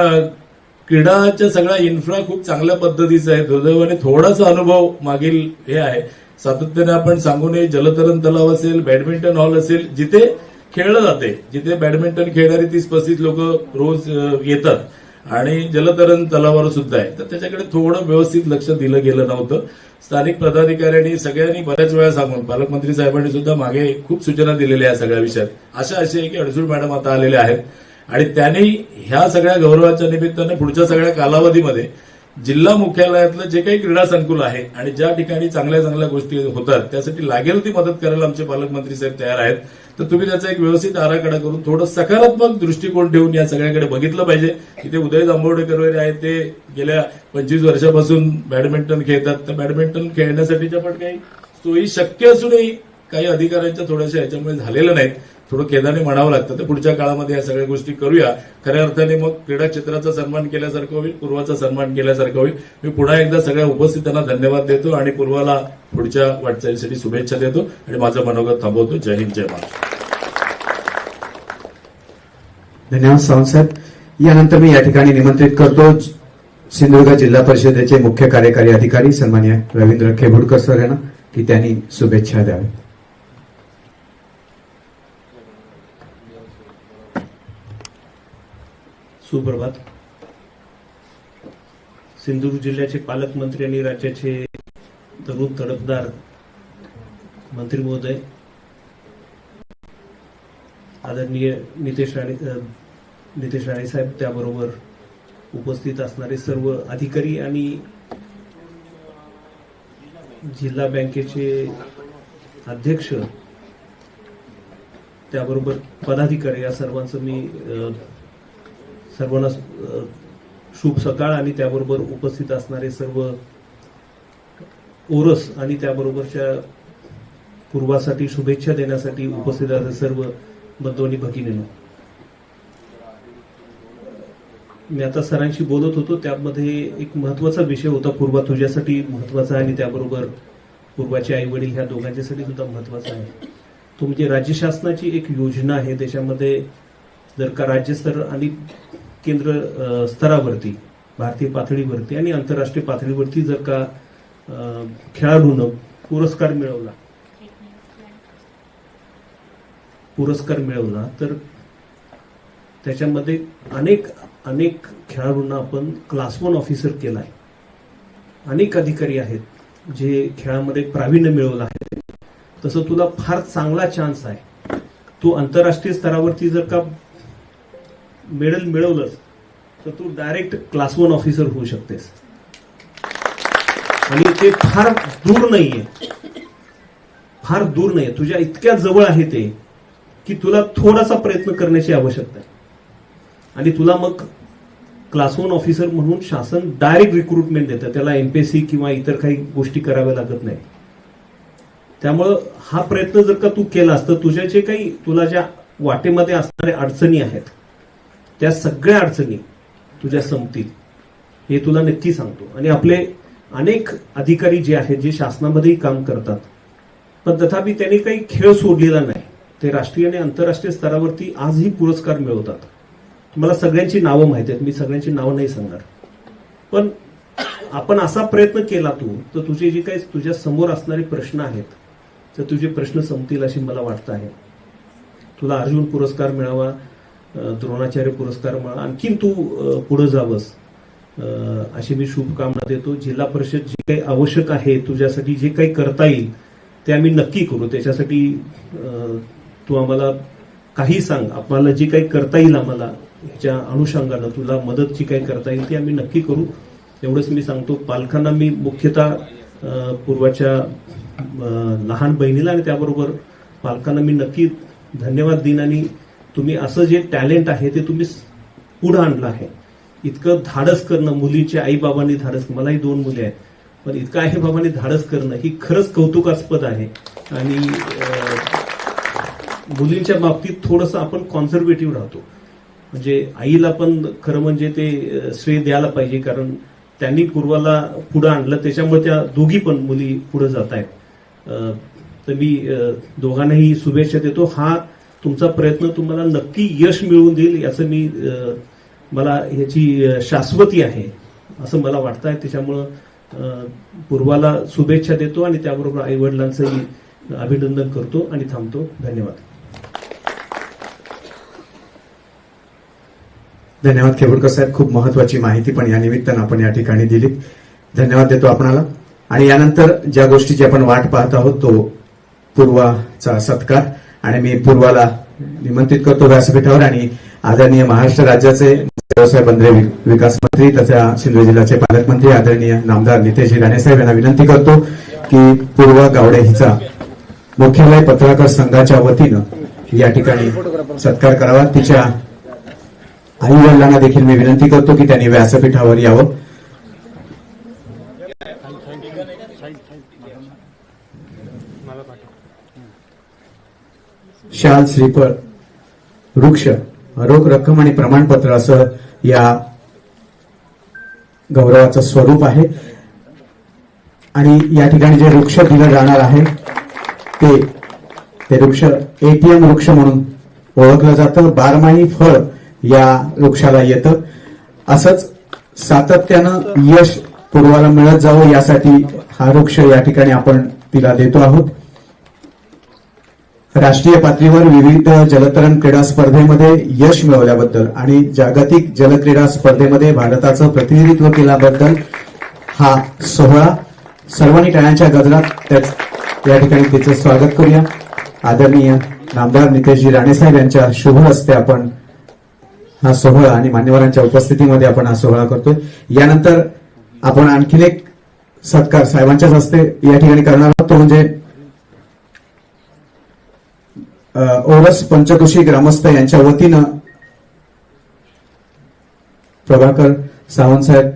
क्रीडाच्या सगळ्या इन्फ्रा खूप चांगल्या पद्धतीचा आहे. दुर्दैवाने थोडासा अनुभव मागील हे आहे, सातत्याने आपण सांगू नये, जलतरण तलाव असेल, बॅडमिंटन हॉल असेल, जिथे खेळलं जाते, जिथे बॅडमिंटन खेळणारी 30-35 लोक रोज येतात आणि जलतरण तलावावर सुद्धा आहे, तर त्याच्याकडे थोडं व्यवस्थित लक्ष दिलं गेलं नव्हतं. स्थानिक पदाधिकाऱ्यांनी सगळ्यांनी बऱ्याच वेळा सांगून, पालकमंत्री साहेबांनी सुद्धा मागे खूप सूचना दिलेल्या या सगळ्या विषयात. आशा अशी आहे की अडसूळ मॅडम आता आलेले आहेत आणि त्यांनी ह्या सगळ्या गौरवाच्या निमित्ताने पुढच्या सगळ्या कालावधीमध्ये जिल्हा मुख्यालयातलं जे काही क्रीडा संकुल आहे आणि ज्या ठिकाणी चांगल्या चांगल्या गोष्टी होतात त्यासाठी लागेल ती मदत करायला आमचे पालकमंत्री साहेब तयार आहेत. तर तुम्ही त्याचा एक व्यवस्थित आराखडा करून थोडं सकारात्मक दृष्टिकोन ठेवून या सगळ्याकडे बघितलं पाहिजे. इथे उदय जांभवडेकर वगैरे आहेत, ते गेल्या 25 वर्षापासून बॅडमिंटन खेळतात. तर बॅडमिंटन खेळण्यासाठीच्या पण काही सोयी शक्य असूनही काही अधिकाऱ्यांच्या थोड्याशा ह्याच्यामुळे झालेल्या नाहीत. थोडं केदाने म्हणावं लागतं. तर पुढच्या काळामध्ये या सगळ्या गोष्टी करूया. खऱ्या अर्थाने मग क्रीडा क्षेत्राचा सन्मान केल्यासारखं होईल, पूर्वाचा सन्मान केल्यासारखं होईल. मी पुन्हा एकदा सगळ्या उपस्थितांना धन्यवाद देतो आणि पूर्वाला पुढच्या वाटचालीसाठी शुभेच्छा देतो आणि माझं मनोगत थांबवतो. जय हिंद, जय महाराष्ट्र.
धन्यवाद सावंत साहेब. यानंतर मी या ठिकाणी निमंत्रित करतो सिंधुदुर्ग जिल्हा परिषदेचे मुख्य कार्यकारी अधिकारी सन्माननीय रवींद्र खेबुडकर सर यांना की त्यांनी शुभेच्छा द्याव्या.
सुप्रभात. सिंधुदुर्ग जिल्ह्याचे पालकमंत्री आणि राज्याचे तरुण तडफदार मंत्री महोदय, आदरणीय नितेश राणे साहेब, त्याबरोबर उपस्थित असणारे सर्व अधिकारी आणि जिल्हा बँकेचे अध्यक्ष, त्याबरोबर पदाधिकारी, या सर्वांचं मी सर्वांना शुभ सकाळ आणि त्याबरोबर उपस्थित असणारे सर्व ओरस आणि त्याबरोबरच्या पूर्वासाठी शुभेच्छा देण्यासाठी उपस्थित असणारे सर्व बंधू आणि भगिनींनो, मी आता सरांशी बोलत होतो त्यामध्ये एक महत्वाचा विषय होता. पूर्वा तुझ्यासाठी महत्वाचा आहे आणि त्याबरोबर पूर्वाचे आई वडील ह्या दोघांच्यासाठी सुद्धा महत्वाचा आहे. तो म्हणजे राज्य शासनाची एक योजना आहे. त्याच्यामध्ये जर का राज्यस्तर आणि केंद्र स्तरावरती, भारतीय पातळीवरती आणि आंतरराष्ट्रीय पातळीवरती जर का खेळाडूंना पुरस्कार मिळवला तर त्याच्यामध्ये अनेक खेळाडूंना आपण क्लास 1 ऑफिसर केलाय. अनेक अधिकारी आहेत जे खेळामध्ये प्रावीण्य मिळवलं आहे. तसं तुला फार चांगला चान्स आहे. तू आंतरराष्ट्रीय स्तरावरती जर का मेडल मिळवलंस तर तू डायरेक्ट क्लास 1 ऑफिसर होऊ शकतेस. आणि ते फार दूर नाहीये, तुझ्या इतक्या जवळ आहे ते की तुला थोडासा प्रयत्न करण्याची आवश्यकता आहे. आणि तुला मग क्लास 1 ऑफिसर म्हणून शासन डायरेक्ट रिक्रुटमेंट देतं. त्याला एमपीएससी किंवा इतर काही गोष्टी कराव्या लागत नाही. त्यामुळं हा प्रयत्न जर का तू केलास तर तुझ्या जे काही तुला ज्या वाटेमध्ये असणाऱ्या अडचणी आहेत त्या सगळ्या अडचणी तुझ्या संपतील, हे तुला नक्की सांगतो. आणि आपले अनेक अधिकारी जे आहेत जे शासनामध्येही काम करतात पण तथापि त्यांनी काही खेळ सोडलेला नाही. ते राष्ट्रीय आणि आंतरराष्ट्रीय स्तरावरती आजही पुरस्कार मिळवतात. मला सगळ्यांची नावं माहिती आहेत, मी सगळ्यांची नावं नाही सांगणार. पण आपण असा प्रयत्न केला तर तुझे जे काही तुझ्या समोर असणारे प्रश्न आहेत तर तुझे प्रश्न संपतील अशी मला वाटतं आहे. तुला अर्जुन पुरस्कार मिळावा, द्रोणाचार्य पुरस्कार मिळावा, आणखीन तू पुढे जावंस अशी मी शुभकामना देतो. जिल्हा परिषद जे काही आवश्यक आहे तुझ्यासाठी जे काही करता येईल ते आम्ही नक्की करू. त्याच्यासाठी तू आम्हाला काही सांग, आपल्याला जे काही करता येईल आम्हाला ह्याच्या अनुषंगानं तुला मदत जी काही करता येईल ती आम्ही नक्की करू. एवढंच मी सांगतो. पालकांना मी मुख्यतः पूर्वाच्या लहान बहिणीला आणि त्याबरोबर पालकांना मी नक्की धन्यवाद देईन. आणि तुम्ही असं जे टॅलेंट आहे ते तुम्ही पुढे आणलं आहे. इतकं धाडस करणं, मुलीच्या आई बाबांनी धाडस, मलाही 2 मुली आहेत, पण इतकं आई बाबांनी धाडस करणं ही खरंच कौतुकास्पद आहे. आणि मुलींच्या बाबतीत थोडंसं आपण कॉन्झर्वेटिव्ह राहतो. म्हणजे आईला पण खरं म्हणजे ते श्रेय द्यायला पाहिजे, कारण त्यांनी पूर्वाला पुढे आणलं, त्याच्यामुळे त्या दोघी पण मुली पुढे जात आहेत. तर मी दोघांनाही शुभेच्छा देतो. हा तुमचा प्रयत्न तुम्हाला नक्की यश मिळवून देईल याचं मला ह्याची शाश्वती आहे असं मला वाटतं आहे. त्याच्यामुळं पूर्वाला शुभेच्छा देतो आणि त्याबरोबर आई वडिलांचंही अभिनंदन करतो आणि थांबतो. धन्यवाद.
धन्यवाद खेबुडकर साहेब. खूप महत्वाची माहिती पण या निमित्तानं आपण या ठिकाणी दिली. धन्यवाद देतो आपणाला. आणि यानंतर ज्या गोष्टीची आपण वाट पाहत आहोत तो पूर्वाचा सत्कार. आणि मी पूर्वाला निमंत्रित करतो व्यासपीठावर. आणि आदरणीय महाराष्ट्र राज्याचे व्यवसाय बंदरे विकास मंत्री तथा सिंधुदुर्ग जिल्ह्याचे पालकमंत्री आदरणीय नामदार नितेश राणे साहेब यांना विनंती करतो की पूर्वा गावडे हिचा मुख्यालय पत्रकार संघाच्या वतीनं या ठिकाणी सत्कार करावा. तिच्या आई वडिलांना देखील मी विनंती करतो की त्यांनी व्यासपीठावर यावं. शाल, श्रीफळ, वृक्ष, रोख रक्कम आणि प्रमाणपत्र असं या गौरवाचं स्वरूप आहे. आणि या ठिकाणी जे वृक्ष दिलं जाणार आहे ते वृक्ष एटीएम वृक्ष म्हणून ओळखलं जातं. बारमाही फळ या वृक्षाला येतं. असंच सातत्यानं यश पूर्वाला मिळत जावं यासाठी हा वृक्ष या ठिकाणी आपण तिला देतो आहोत. राष्ट्रीय पातळीवर विविध जलतरण क्रीडा स्पर्धेमध्ये यश मिळवल्याबद्दल आणि जागतिक जलक्रीडा स्पर्धेमध्ये भारताचं प्रतिनिधित्व केल्याबद्दल हा सोहळा सर्वांनी टाळ्यांच्या गजरात या ठिकाणी तिचं स्वागत करूया. आदरणीय नामदार नितेशजी राणेसाहेब यांच्या शुभ हस्ते आपण हा सोहळा आणि मान्यवरांच्या उपस्थितीमध्ये आपण हा सोहळा करतोय. यानंतर आपण आणखीन एक सत्कार साहेबांच्याच हस्ते या ठिकाणी करणार आहोत. तो म्हणजे ओरस पंचकृषी ग्रामस्थ यांच्या वतीनं प्रभाकर सावंत साहेब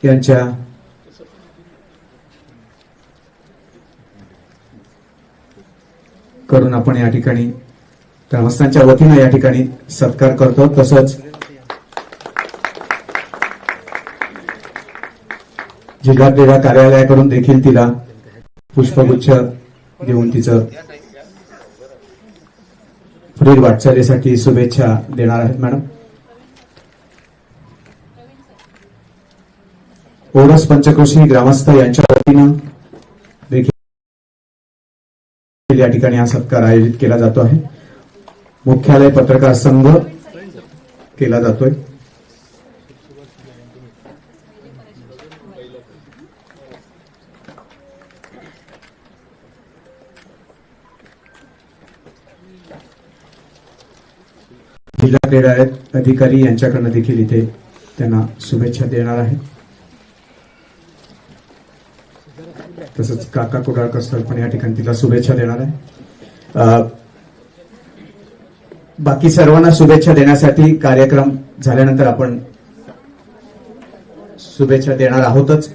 यांच्या कडून आपण या ठिकाणी ग्रामस्थांच्या वतीनं या ठिकाणी सत्कार करतो. तसंच जिल्हा क्रीडा कार्यालयाकडून देखील तिला पुष्पगुच्छ देऊन तिचं पुढील वाटचालीसाठी शुभेच्छा देणार आहेत. मॅडम, ओरस पंचकृषी ग्रामस्थ यांच्या वतीनं देखील या ठिकाणी हा सत्कार आयोजित केला जातो आहे. मुख्यालय पत्रकार संघ केला जातोय. जिल्हा क्रीडा अधिकारी यांच्याकडनं देखील इथे त्यांना शुभेच्छा देणार आहे. तसंच काका कुडाळकर सर पण या ठिकाणी तिला शुभेच्छा देणार आहे. बाकी सर्वांना शुभेच्छा देण्यासाठी कार्यक्रम झाल्यानंतर आपण शुभेच्छा देणार आहोतच.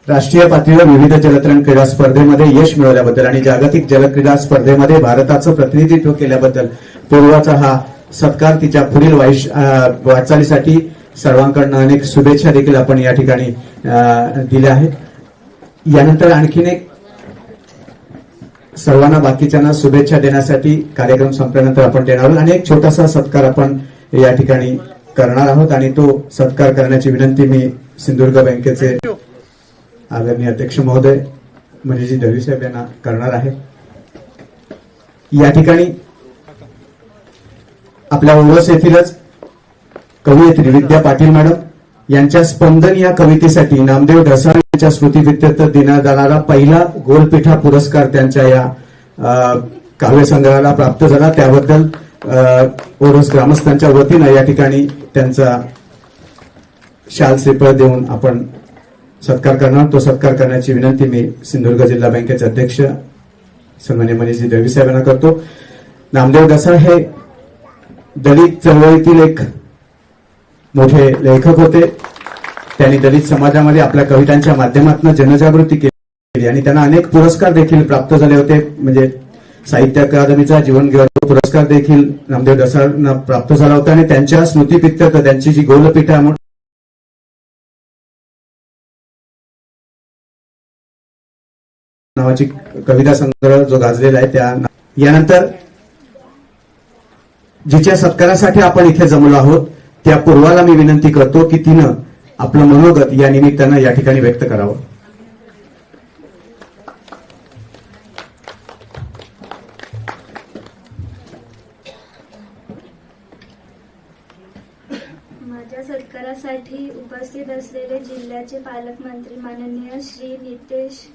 राष्ट्रीय पातळीवर विविध जलतरण क्रीडा स्पर्धेमध्ये यश मिळवल्याबद्दल आणि जागतिक जलक्रीडा स्पर्धेमध्ये भारताचं प्रतिनिधित्व केल्याबद्दल पूर्वाचा हा सत्कार तिच्या पुढील वाटचालीसाठी सर्वांकडनं अनेक शुभेच्छा देखील आपण या ठिकाणी दिल्या आहेत. यानंतर आणखीन एक सर्वांना बाकीच्यांना शुभेच्छा देण्यासाठी कार्यक्रम संपल्यानंतर आपण देणार आहोत आणि एक छोटासा सत्कार आपण या ठिकाणी करणार आहोत. आणि तो सत्कार करण्याची विनंती मी सिंधुदुर्ग बँकेचे आदरणीय अध्यक्ष महोदय मनीषजी दळवी साहेब यांना करणार आहे. या ठिकाणी आपल्या ओरस येथीलच कवयित्री विद्या पाटील मॅडम यांच्या स्पंदन या कवितेसाठी नामदेव ढसाळ यांच्या स्मृतीप्रित्यर्थ देण्यात जाणारा पहिला गोलपीठा पुरस्कार त्यांच्या या काव्यसंग्रहाला प्राप्त झाला. त्याबद्दल ओरस ग्रामस्थांच्या वतीनं या ठिकाणी त्यांचा शाल श्रीफळ देऊन आपण सत्कार करणार. तो सत्कार करण्याची विनंती मी सिंधुदुर्ग जिल्हा बँकेचे अध्यक्ष सन्माननीय मनीषजी दळवी साहेबांना करतो. नामदेव ढसाळ हे दलित चळवळीतील एक मोठे लेखक होते. त्यांनी दलित समाजामध्ये आपल्या कवितांच्या माध्यमातून जनजागृती केली आणि त्यांना अनेक पुरस्कार देखील प्राप्त झाले होते. म्हणजे साहित्य अकादमीचा जीवन गौरव पुरस्कार देखील नामदेव ढसाळांना प्राप्त झाला होता आणि त्यांच्या स्मृतीप्रित्यर्थ त्यांची जी गोलपीठा नावाची कविता संग्रह जो गाजलेला आहे त्या यानंतर जिच्या सत्कारासाठी आपण इथे जमलो आहोत त्या पूर्वाला मी विनंती करतो की तिनं आपलं मनोगत या निमित्तानं या ठिकाणी व्यक्त करावं.
माझ्या सत्कारासाठी उपस्थित असलेले जिल्ह्याचे पालकमंत्री माननीय श्री नितेश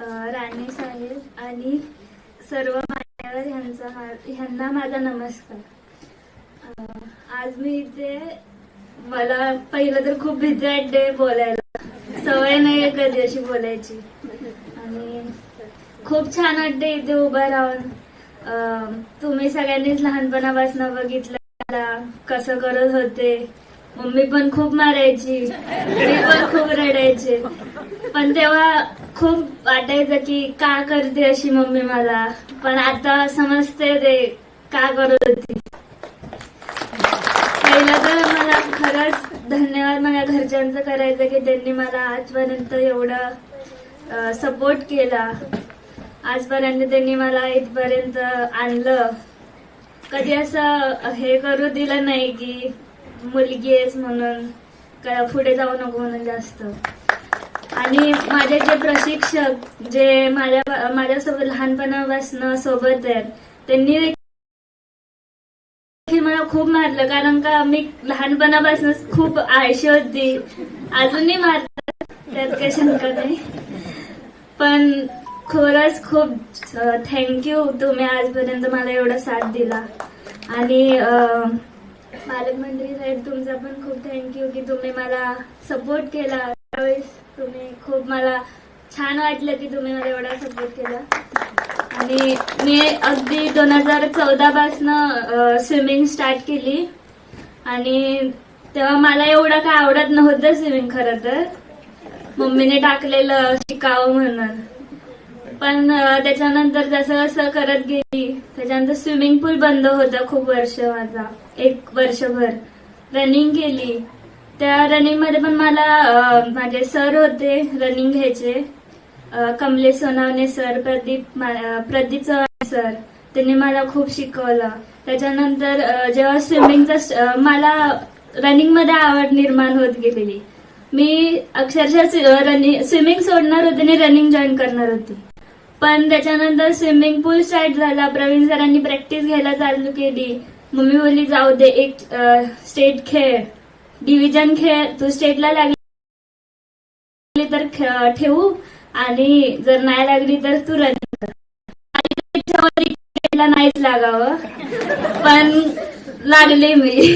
राणे साहेब आणि सर्व मान्यवर ह्यांना माझा नमस्कार. आज मी इथे मला पहिलं तर खूप भीती वाटते बोलायला, सवय नाही कधी अशी बोलायची आणि खूप छान वाटते इथे उभं राहून. तुम्ही सगळ्यांनीच लहानपणापासून बघितलं मला कसं करत होते. मम्मी पण खूप मारायची, मी पण खूप रडायचे, पण तेव्हा खूप वाटायचं की का करते अशी मम्मी मला, पण आता समजते ते का करत होती. पहिलं तर मला खरंच धन्यवाद माझ्या घरच्यांचं करायचं की त्यांनी मला आजपर्यंत एवढं सपोर्ट केला. आजपर्यंत त्यांनी मला इथपर्यंत आणलं. कधी असं हे करू दिलं नाही की मुलगी आहेस म्हणून पुढे जाऊ नको म्हणून जास्त. आणि माझे जे प्रशिक्षक जे माझ्यासोबत लहानपणापासून सोबत आहेत त्यांनी मला खूप मारलं, कारण का मी लहानपणापासूनच खूप आळशी होती. अजूनही मारतात, त्यात काही शंका नाही. पण खरंच खूप थँक्यू, तुम्ही आजपर्यंत मला एवढा साथ दिला. आणि पालकमंत्री साहेब तुमचा पण खूप थँक्यू की तुम्ही मला सपोर्ट केला. त्यावेळेस तुम्ही खूप मला छान वाटलं की तुम्ही मला एवढा सपोर्ट केला. आणि मी अगदी 2014 पासून स्विमिंग स्टार्ट केली आणि तेव्हा मला एवढं काय आवडत नव्हतं स्विमिंग. खरं तर मम्मीने टाकलेलं शिकावं म्हणून, पण त्याच्यानंतर जसं जसं करत गेली त्याच्यानंतर स्विमिंग पूल बंद होता खूप वर्ष. माझा 1 वर्षभर रनिंग केली. त्या रनिंग मध्ये पण मला माझे सर होते रनिंग घ्यायचे, कमलेश सोनावणे सर, प्रदीप चव्हाण सर, त्यांनी मला खूप शिकवलं. त्याच्यानंतर जेव्हा स्विमिंगचा मला रनिंग मध्ये आवड निर्माण होत गेलेली, मी अक्षरशः स्विमिंग सोडणार होते आणि रनिंग जॉईन करणार होती. पण त्याच्यानंतर स्विमिंग पूल स्टार्ट झाला, प्रवीण सरांनी प्रॅक्टिस घ्यायला चालू केली. मम्मी बोलली जाऊ दे, एक स्टेट खेळ, डिव्हिजन खेळ, तू स्टेटला लागली तर ठेवू आणि जर नाही लागली तर तू रनिंग कर. आणि स्टेटला नाहीच लागावं, पण लागले मी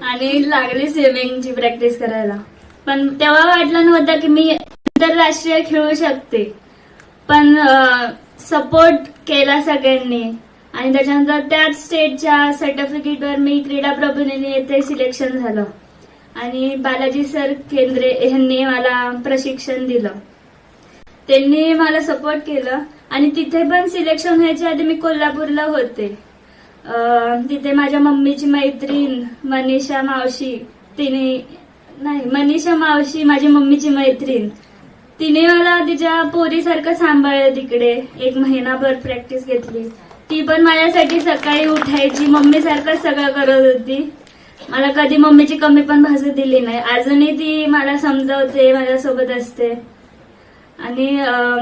आणि लागली स्विमिंगची प्रॅक्टिस करायला. पण तेव्हा वाटलं नव्हतं की मी आंतरराष्ट्रीय खेळू शकते, पण सपोर्ट केला सगळ्यांनी. आणि त्याच्यानंतर त्याच स्टेटच्या सर्टिफिकेटवर मी क्रीडा प्रबोधिनी येथे सिलेक्शन झालं आणि बालाजी सर केंद्रे यांनी मला प्रशिक्षण दिलं. त्यांनी मला सपोर्ट केलं आणि तिथे पण सिलेक्शन व्हायच्या आधी मी कोल्हापूरला होते. तिथे माझ्या मम्मीची मैत्रीण मनीषा मावशी, मनीषा मावशी माझी मम्मीची मैत्रीण, तिने मला तिच्या पोरीसारखं सांभाळलं. तिकडे 1 महिनाभर प्रॅक्टिस घेतली. ती पण माझ्यासाठी सकाळी उठायची, मम्मीसारखं सगळं करत होती. मला कधी मम्मीची कमी पण भासू दिली नाही. अजूनही ती मला समजावते, माझ्यासोबत असते. आणि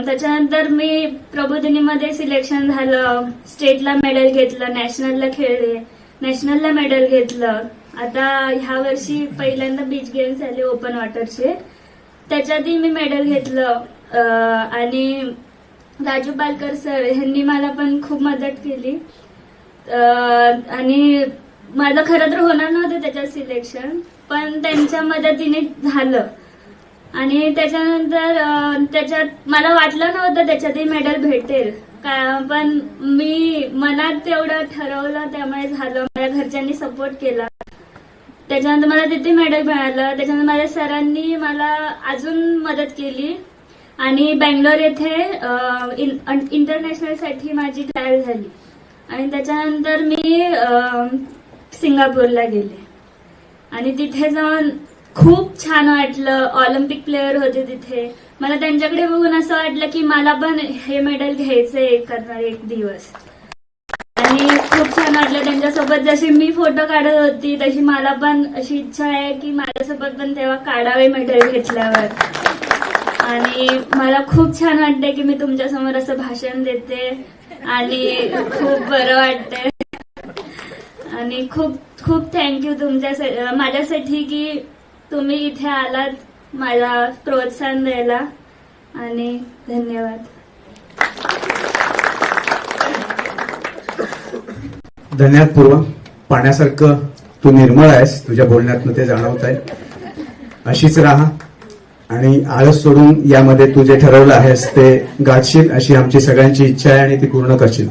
त्याच्यानंतर मी प्रबोधिनीमध्ये सिलेक्शन झालं, स्टेटला मेडल घेतलं, नॅशनलला खेळले, नॅशनलला मेडल घेतलं. आता ह्या वर्षी पहिल्यांदा बीच गेम्स झाले ओपन वॉटरचे, त्याच्यातही मी मेडल घेतलं. आणि राजू पालकर सर यांनी मला पण खूप मदत केली. आणि माझं खरं तर होणार नव्हतं त्याच्यात सिलेक्शन, पण त्यांच्या मदतीने झालं. आणि त्याच्यानंतर त्याच्यात मला वाटलं नव्हतं त्याच्यातही मेडल भेटेल, पण मी मनात तेवढं ठरवलं त्यामुळे झालं. माझ्या घरच्यांनी सपोर्ट केला, त्याच्यानंतर मला तिथे मेडल मिळालं. त्याच्यानंतर माझ्या सरांनी मला अजून मदत केली आणि बँगलोर येथे इंटरनॅशनलसाठी माझी ट्रायल झाली. आणि त्याच्यानंतर मी सिंगापूरला गेले आणि तिथे जाऊन खूप छान वाटलं. ऑलिम्पिक प्लेअर होते तिथे, मला त्यांच्याकडे बघून असं वाटलं की मला पण हे मेडल घ्यायचंय करणार एक दिवस. आणि खूप छान वाटलं त्यांच्यासोबत. जशी मी फोटो काढत होती तशी मला पण अशी इच्छा आहे की माझ्यासोबत पण तेव्हा काढावे मेडल घेतल्यावर. आणि मला खूप छान वाटतंय की मी तुमच्यासमोर असं भाषण देते आणि खूप बरं वाटतंय. आणि खूप खूप थँक्यू तुमच्या माझ्यासाठी की तुम्ही इथे आलात मला प्रोत्साहन द्यायला. आणि धन्यवाद.
धन्यवाद पूर्वा. पाण्यासारखं तू निर्मळ आहेस, तुझ्या बोलण्यातनं ते जाणवत आहे. अशीच राहा आणि आळस सोडून यामध्ये तू जे ठरवलं आहेस ते गाठशील अशी आमची सगळ्यांची इच्छा आहे आणि ती पूर्ण करशील.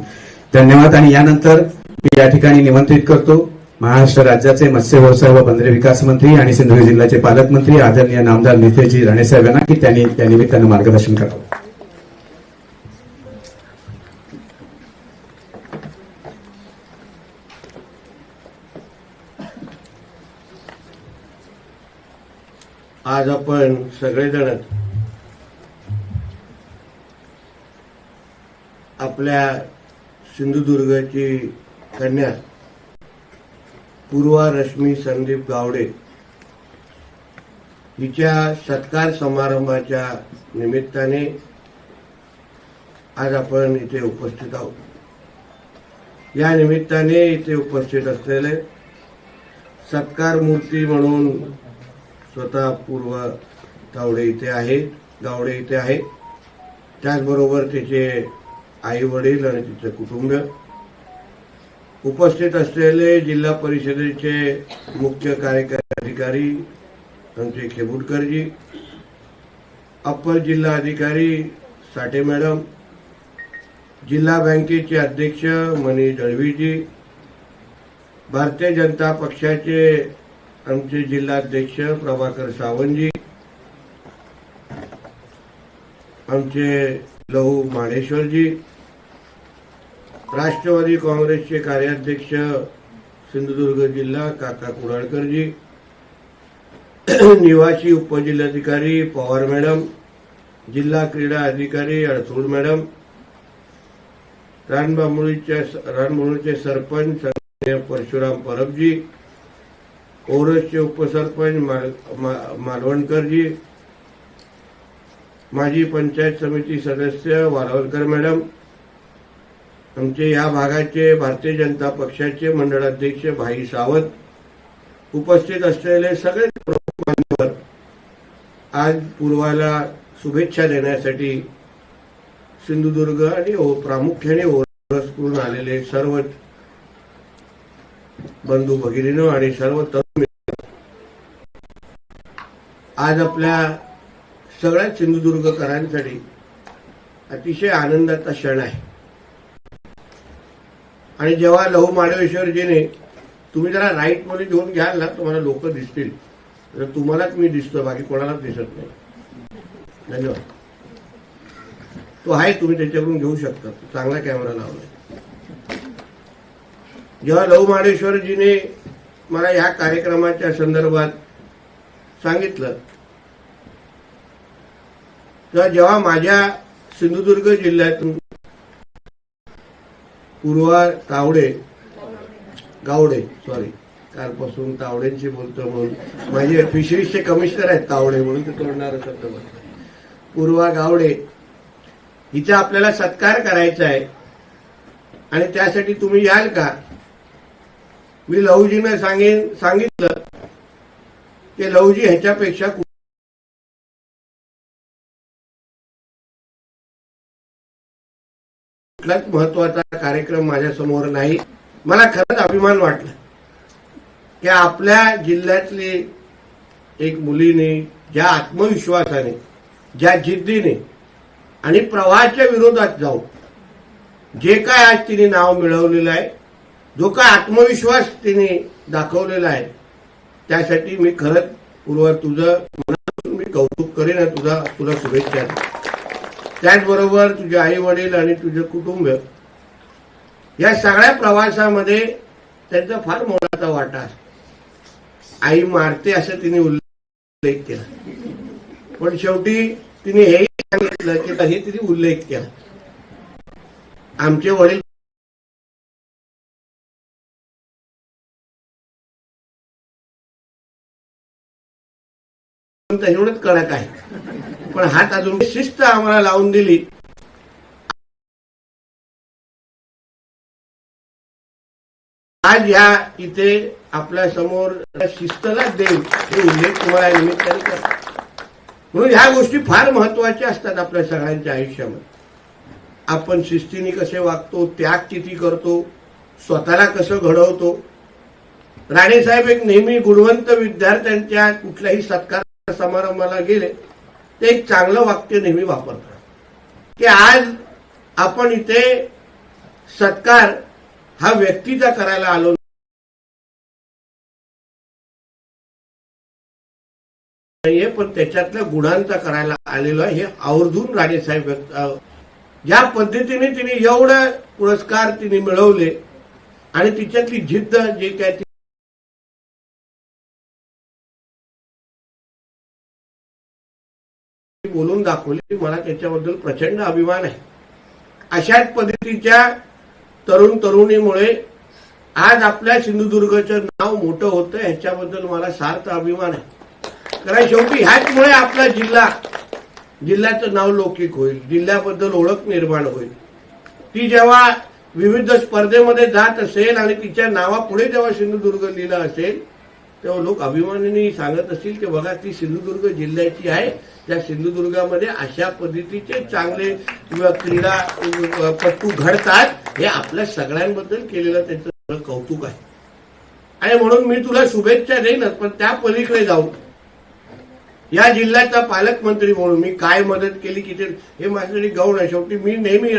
धन्यवाद. आणि यानंतर मी या ठिकाणी निमंत्रित करतो महाराष्ट्र राज्याचे मत्स्य व्यवसाय व बंदरे विकास मंत्री आणि सिंधुदुर्ग जिल्ह्याचे पालकमंत्री आदरणीय नामदार नितेशजी राणेसाहेब यांना की त्यांनी त्या निमित्तानं मार्गदर्शन करावं.
आज आपण सगळेजण आपल्या सिंधुदुर्गची कन्या पूर्वा रश्मी संदीप गावडे हिच्या सत्कार समारंभाच्या निमित्ताने आज आपण इथे उपस्थित आहोत. या निमित्ताने इथे उपस्थित असलेले सत्कार मूर्ती म्हणून स्वतः पूर्वा गावडे इथे आहे. त्याचबरोबर तिचे आई वडील आणि तिचे कुटुंब, उपस्थित असलेले जिल्हा परिषदेचे मुख्य कार्यकारी अधिकारी आमचे खेबुडकरजी, अप्पर जिल्हा अधिकारी साठे मॅडम, जिल्हा बँकेचे अध्यक्ष मनीष दळवीजी, भारतीय जनता पक्षाचे आमचे जिल्हाध्यक्ष प्रभाकर सावंतजी, आमचे लहू माणेश्वरजी, राष्ट्रवादी काँग्रेसचे कार्याध्यक्ष सिंधुदुर्ग जिल्हा काका कुडाळकरजी, निवासी उपजिल्हाधिकारी पवार मॅडम, जिल्हा क्रीडा अधिकारी अडसूळ मॅडम, रानबामुळीचे सरपंच परशुराम परबजी, ओरसचे उपसरपंच मालवणकरजी, माजी पंचायत समिती सदस्य वारवलकर मॅडम, आमचे या भागाचे भारतीय जनता पक्षाचे मंडळाध्यक्ष भाई सावंत, उपस्थित असलेले सगळे प्रमुख मान्यवर आज पूर्वाला शुभेच्छा देण्यासाठी सिंधुदुर्ग आणि प्रामुख्याने ओरसकडून आलेले सर्व बंधू भगिनींनो आणि सर्व तरुण आज आपल्या सगळ्या सिंधुदुर्गकरांसाठी अतिशय आनंदाचा क्षण आहे. आणि जेव्हा लहू माडवेश्वरजीने तुम्ही जरा राईट मध्ये घेऊन घ्याल ना, तुम्हाला लोक दिसतील. तर तुम्हालाच मी दिसतो, बाकी कोणालाच दिसत नाही. धन्यवाद. तो आहे, तुम्ही त्याच्याकडून घेऊ शकता, चांगला कॅमेरा लावलाय. जेव्हा लहू माडेश्वरजीने मला या कार्यक्रमाच्या संदर्भात सांगितलं, तेव्हा जेव्हा माझ्या सिंधुदुर्ग जिल्ह्यातून पूर्वा गावडे कालपासून तावडेंशी बोलतो म्हणून माझे फिशरीजचे कमिशनर आहेत तावडे म्हणून ते तोडणार शब्द बोलतो. पूर्वा गावडे हिचा आपल्याला सत्कार करायचा आहे आणि त्यासाठी तुम्ही याल का? मी लहूजीने सांगितलं की लहूजी ह्याच्यापेक्षा कुठलाच महत्वाचा कार्यक्रम माझ्या समोर नाही. मला खरंच अभिमान वाटला की आपल्या जिल्ह्यातली एक मुलीने ज्या आत्मविश्वासाने, ज्या जिद्दीने आणि प्रवाहाच्या विरोधात जाऊन जे काय आज तिने नाव मिळवलेलं आहे, जो काय आत्मविश्वास तिने दाखवलेला आहे, त्यासाठी मी खरंच पूर्वा तुझं मनापासून मी कौतुक करेन आणि तुला शुभेच्छा. त्याचबरोबर तुझे आई वडील आणि तुझे कुटुंब या सगळ्या प्रवासामध्ये त्यांचा फार मोलाचा वाटा आहे. आई मारते असं तिने उल्लेख केला, पण शेवटी तिने हेही सांगितलं की हे तिने उल्लेख केला. आमचे वडील एवढंच कडक आहे, पण हात अजून शिस्त आम्हाला लावून दिली. आज या इथे आपल्या समोर शिस्तला देईल हे उल्लेख तुम्हाला निमित्ताने करतो. म्हणून ह्या गोष्टी फार महत्वाच्या असतात आपल्या सगळ्यांच्या आयुष्यामध्ये. आपण शिस्तीने कसे वागतो, त्याग किती करतो, स्वतःला कसं घडवतो. राणेसाहेब एक नेहमी गुणवंत विद्यार्थ्यांच्या कुठल्याही सत्कार समारंभाला गेले ते एक चांगलं वाक्य नेहमी वापरतात की आज आपण इथे सत्कार हा व्यक्तीचा करायला आलो नाहीये, पण त्याच्यातल्या गुणांचा करायला आलेलो आहे. हे आवर्जून राणेसाहेब ज्या पद्धतीने तिने एवढं पुरस्कार तिने मिळवले आणि तिच्यातली जिद्द जे काय ती बोलून दाखवली, मला त्याच्याबद्दल प्रचंड अभिमान आहे. अशाच पद्धतीच्या तरुण तरुणीमुळे आज आपल्या सिंधुदुर्गचं नाव मोठं होतं, ह्याच्याबद्दल मला सार्थ अभिमान आहे. कारण शेवटी ह्याचमुळे आपला जिल्ह्याचं नाव लौकिक होईल, जिल्ह्याबद्दल ओळख निर्माण होईल. ती जेव्हा विविध स्पर्धेमध्ये जात असेल आणि तिच्या नावापुढे जेव्हा सिंधुदुर्ग लिहिलं असेल तेव्हा लोक अभिमानाने सांगत असतील की बघा ती सिंधुदुर्ग जिल्ह्याची आहे. त्या सिंधुदुर्गामध्ये अशा पद्धतीचे चांगले क्रीडापटू घडतात, हे आपल्या सगळ्यांबद्दल केलेलं त्याचं कौतुक आहे. आणि म्हणून मी तुला शुभेच्छा देईनच, पण त्या पलीकडे जाऊन या जिल्ह्याचा पालकमंत्री म्हणून मी काय मदत केली की हे माझ्यासाठी गौण आहे. शेवटी मी नेहमी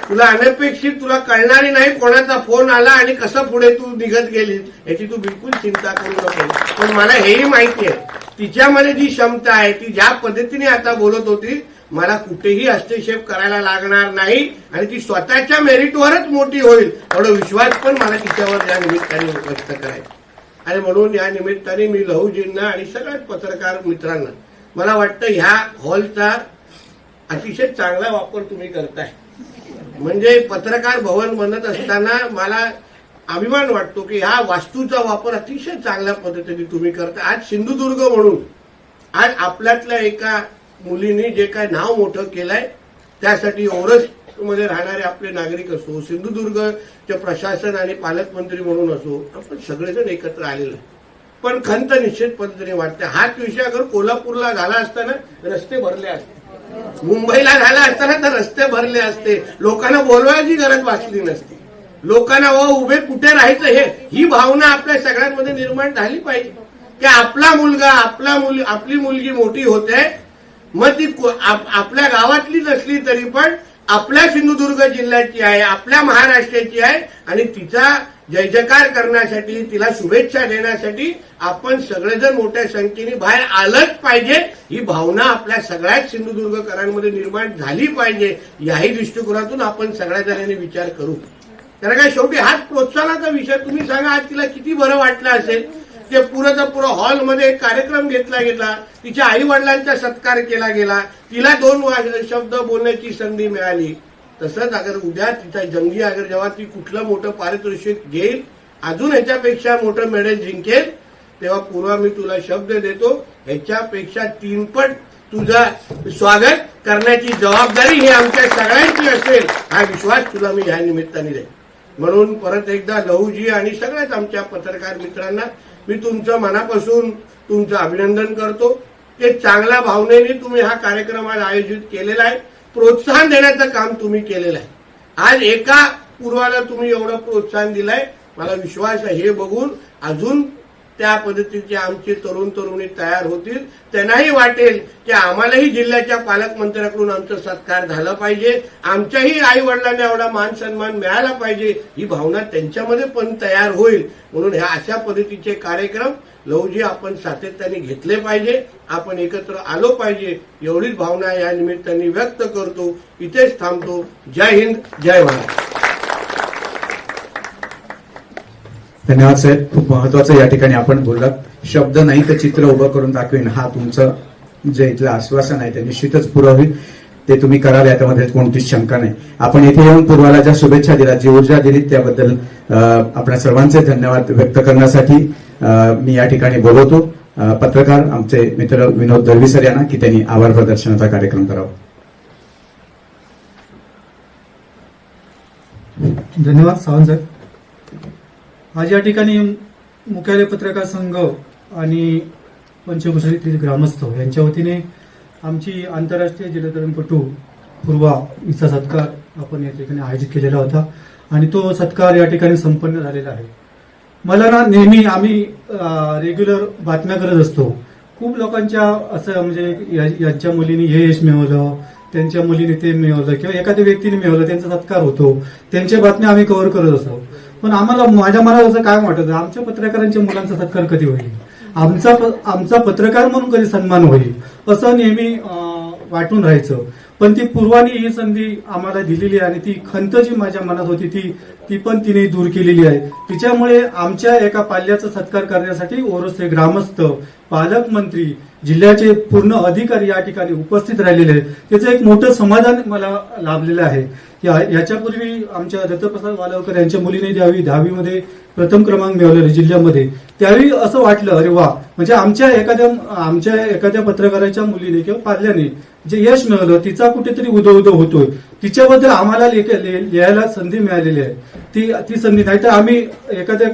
तुला अनपेक्षित तुला कळणारी नाही कोणाचा फोन आला आणि कसं पुढे तू निघत गेलीस याची तू बिलकुल चिंता करू नको. पण मला हेही माहिती आहे तिच्यामध्ये जी क्षमता आहे, ती ज्या पद्धतीने आता बोलत होती, मला कुठेही हस्तक्षेप करायला लागणार नाही आणि ती स्वतःच्या मेरिटवरच मोठी होईल एवढा विश्वास पण मला तिच्यावर या निमित्ताने व्यक्त करायचा. आणि म्हणून या निमित्ताने मी लहूजींना आणि सगळ्याच पत्रकार मित्रांना मला वाटतं ह्या हॉलचा अतिशय चांगला वापर तुम्ही करताय. म्हणजे पत्रकार भवन बनत असताना मला अभिमान वाटतो की ह्या वास्तूचा वापर अतिशय चांगल्या पद्धतीने तुम्ही करता. आज सिंधुदुर्ग म्हणून आज आपल्यातल्या एका मुलीने जे काय नाव मोठं केलंय त्यासाठी ओरस मध्ये राहणारे आपले नागरिक असो, सिंधुदुर्गचे प्रशासन आणि पालकमंत्री म्हणून असो, आपण सगळेजण एकत्र आलेलो आहे. पण खंत निश्चित पद्धतीने वाटते. हाच विषय अगर कोल्हापूरला झाला असताना रस्ते भरले असते, मुंबईला झाला असताना तर रस्ते भरले असते, लोकांना बोलवायची गरज वाचली नसती. लोकांना उभे कुठे राहायचं ही भावना आपल्या सगळ्यांमध्ये निर्माण झाली पाहिजे की आपला मुलगा आपली मुलगी मोठी होते, मग ती आपल्या गावातलीच असली तरी पण आपल्या सिंधुदुर्ग जिल्ह्याची आहे, आपल्या महाराष्ट्राची आहे आणि तिचा जय जयकार करण्यासाठी, तिला शुभेच्छा देण्यासाठी आपण सगळेजण मोठ्या संख्येने बाहेर आलंच पाहिजे. ही भावना आपल्या सगळ्याच सिंधुदुर्गकरांमध्ये निर्माण झाली पाहिजे. याही दृष्टिकोनातून आपण सगळ्या जणांनी विचार करू. कारण काय शेवटी हाच प्रोत्साहनाचा विषय. तुम्ही सांगा आज तिला किती बरं वाटलं असेल ते पुरंचा पुरा हॉलमध्ये एक कार्यक्रम घेतला गेला, तिच्या आई वडिलांचा सत्कार केला गेला, तिला 2 शब्द बोलण्याची संधी मिळाली. तसंच अगर उद्या तिचा जंगी अगर जेव्हा ती कुठलं मोठं पारितोषिक घेईल, अजून ह्याच्यापेक्षा मोठं मेडल जिंकेल, तेव्हा पूर्वा मी तुला शब्द देतो, ह्याच्यापेक्षा 3 पट तुझं स्वागत करण्याची जबाबदारी ही आमच्या सगळ्यांची असेल, हा विश्वास तुला मी ह्या निमित्ताने देईन. म्हणून परत एकदा लहूजी आणि सगळ्याच आमच्या पत्रकार मित्रांना मी तुमचं मनापासून तुमचं अभिनंदन करतो. ते चांगल्या भावनेने तुम्ही हा कार्यक्रम आज आयोजित केलेला आहे, प्रोत्साहन देण्याचं काम तुम्ही केलेलं आहे. आज एका पूर्वाला तुम्ही एवढं प्रोत्साहन दिलंय, मला विश्वास आहे हे बघून अजून त्या पद्धतीचे आमचे तरुण तरुणी तयार होतील. त्यांनाही वाटेल की आम्हालाही जिल्ह्याच्या पालकमंत्र्याकडून आमचा सत्कार झाला पाहिजे, आमच्याही आई वडिलांना एवढा मान सन्मान मिळाला पाहिजे, ही भावना त्यांच्यामध्ये पण तयार होईल. म्हणून ह्या अशा पद्धतीचे कार्यक्रम लवजी आपण सातत्याने घेतले पाहिजे, आपण एकत्र आलो पाहिजे, एवढीच भावना या निमित्ताने व्यक्त करतो. इथेच थांबतो. जय हिंद, जय महाराष्ट्र.
धन्यवाद साहेब. खूप महत्वाचं या ठिकाणी आपण बोललात. शब्द नाही तर चित्र उभं करून दाखवेन, हा तुमचं जे इथलं आश्वासन आहे ते निश्चितच पुरं होईल. ते तुम्ही कराल याच्यामध्ये कोणतीच शंका नाही. आपण इथे येऊन पूर्वाला ज्या शुभेच्छा दिल्या, जी ऊर्जा दिली, त्याबद्दल आपल्या सर्वांचे धन्यवाद व्यक्त करण्यासाठी मी या ठिकाणी बोलवतो पत्रकार आमचे मित्र विनोद दळवी सर यांना की त्यांनी आभार प्रदर्शनाचा कार्यक्रम करावा.
धन्यवाद सावंत साहेब. आज या ठिकाणी मुख्यालय पत्रकार संघ आणि पंचकुशीतील ग्रामस्थ यांच्या वतीने आमची आंतरराष्ट्रीय जलतरणपटू पूर्वा हिचा सत्कार आपण या ठिकाणी आयोजित केलेला होता आणि तो सत्कार या ठिकाणी संपन्न झालेला आहे. मला ना नेहमी आम्ही रेग्युलर बातम्या करत असतो, खूप लोकांच्या असं म्हणजे यांच्या मुलीने हे यश मिळवलं, त्यांच्या मुलीने ते मिळवलं किंवा एखाद्या व्यक्तीने मिळवलं, त्यांचा सत्कार होतो, त्यांच्या बातम्या आम्ही कव्हर करत असतो. पण आम्हाला माझ्या मनात असं काय वाटतं, आमच्या पत्रकारांच्या मुलांचा सत्कार कधी होईल, आमचा पत्रकार म्हणून कधी सन्मान होईल, असं नेहमी वाटून राहायचं. पण ती पूर्वानी ही संधी आम्हाला दिलेली आहे आणि ती खंत जी माझ्या मनात होती ती पण तिने दूर केलेली आहे. तिच्यामुळे आमच्या एका पाल्याचा सत्कार करण्यासाठी ओरोसचे ग्रामस्थ, पालकमंत्री, जिल्ह्याचे पूर्ण अधिकारी या ठिकाणी उपस्थित राहिलेले आहेत. त्याचं एक मोठं समाधान मला लाभलेलं आहे. याच्यापूर्वी आमच्या दत्तप्रसाद वालवकर यांच्या मुलीने 10वीमध्ये प्रथम क्रमांक मिळवलेला जिल्ह्यामध्ये, त्यावेळी असं वाटलं अरे वा, म्हणजे आमच्या एखाद्या पत्रकाराच्या मुलीने किंवा पाल्याने जे यश मिळवलं तिचा कुठेतरी उदो होतोय, तिच्याबद्दल आम्हाला लिहायला संधी मिळालेली आहे. ती संधी नाही तर आम्ही एखाद्या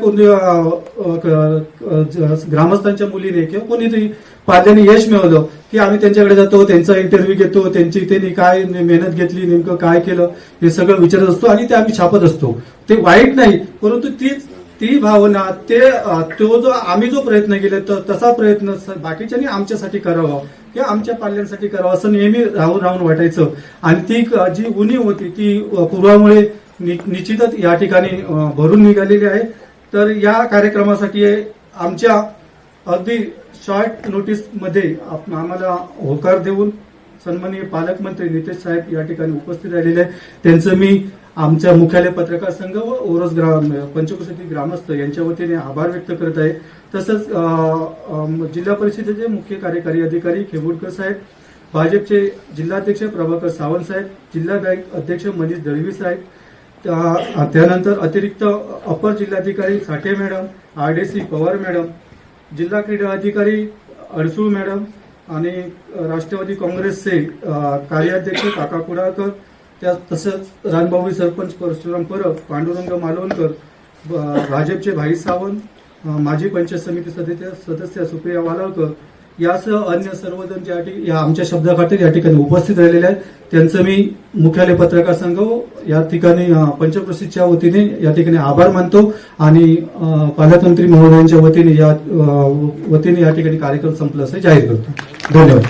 ग्रामस्थांच्या मुलीने किंवा कोणीतरी पाल्याने यश मिळवलं की आम्ही त्यांच्याकडे जातो, त्यांचा इंटरव्ह्यू घेतो, त्यांनी काय मेहनत घेतली, नेमकं काय केलं हे सगळं विचारत असतो आणि ते आम्ही छापत असतो. ते वाईट नाही, परंतु ती भावना आम्ही जो प्रयत्न केला तसा प्रयत्न बाकीच्यांनी आमच्यासाठी करावा किंवा आमच्या पाल्यांसाठी करावा असं नेहमी राहून वाटायचं. आणि ती जी उणीव होती ती पूर्वामुळे निश्चितच या ठिकाणी भरून निघालेली आहे. तर या कार्यक्रमासाठी आमच्या अगदी शॉर्ट नोटीस मध्ये आम्हाला होकार देऊन सन्माननीय पालकमंत्री नितेश साहेब या ठिकाणी उपस्थित राहिलेले आहेत. त्यांचं मी आमच्या मुख्यालय पत्रकार संघ व ओरोस पंचकुशीतील ग्रामस्थ यांच्या वतीने आभार व्यक्त करत आहे. तसंच जिल्हा परिषदेचे मुख्य कार्यकारी अधिकारी खेबुडकर साहेब, भाजपचे जिल्हाध्यक्ष प्रभाकर सावंत साहेब, जिल्हा बँक अध्यक्ष मनीष दळवी साहेब, त्यानंतर अतिरिक्त अपर जिल्हाधिकारी साठे मॅडम, आरडीसी पवार मॅडम, जिल्हा क्रीडा अधिकारी अडसूळ मॅडम आणि राष्ट्रवादी काँग्रेसचे कार्याध्यक्ष काका कुडाळकर, तसंच रानबावळी सरपंच परशुराम परब, पांडुरंग मालवणकर, भाजपचे भाई सावंत, माजी पंचायत समिती सदस्य सुप्रिया वालावकर यासह अन्य सर्वजण या आमच्या शब्दाखातर या ठिकाणी उपस्थित राहिलेले आहेत. त्यांचं मी मुख्यालय पत्रकार संघ या ठिकाणी पंचक्रोशीच्या वतीने या ठिकाणी आभार मानतो आणि पालकमंत्री महोदयांच्या वतीने या ठिकाणी कार्यक्रम संपला असं जाहीर करतो. धन्यवाद.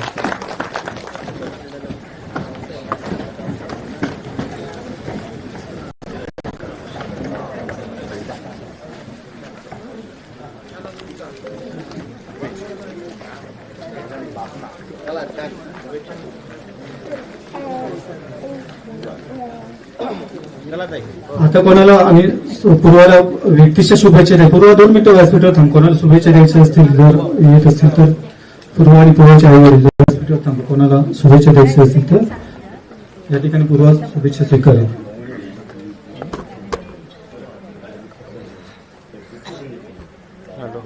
आता कोणाला आम्ही पूर्वाला व्यक्तीच्या शुभेच्छा द्या. पूर्वा 2 मिनिटं व्यासपीठावर थांब. कोणाला शुभेच्छा द्यायच्या असतील, जर येत असतील तर पूर्वा आणि पूर्वाच्या आई वडील व्यासपीठावर थांब. कोणाला शुभेच्छा द्यायच्या असतील तर या ठिकाणी पूर्वा शुभेच्छा स्वीकारेल.
हॅलो.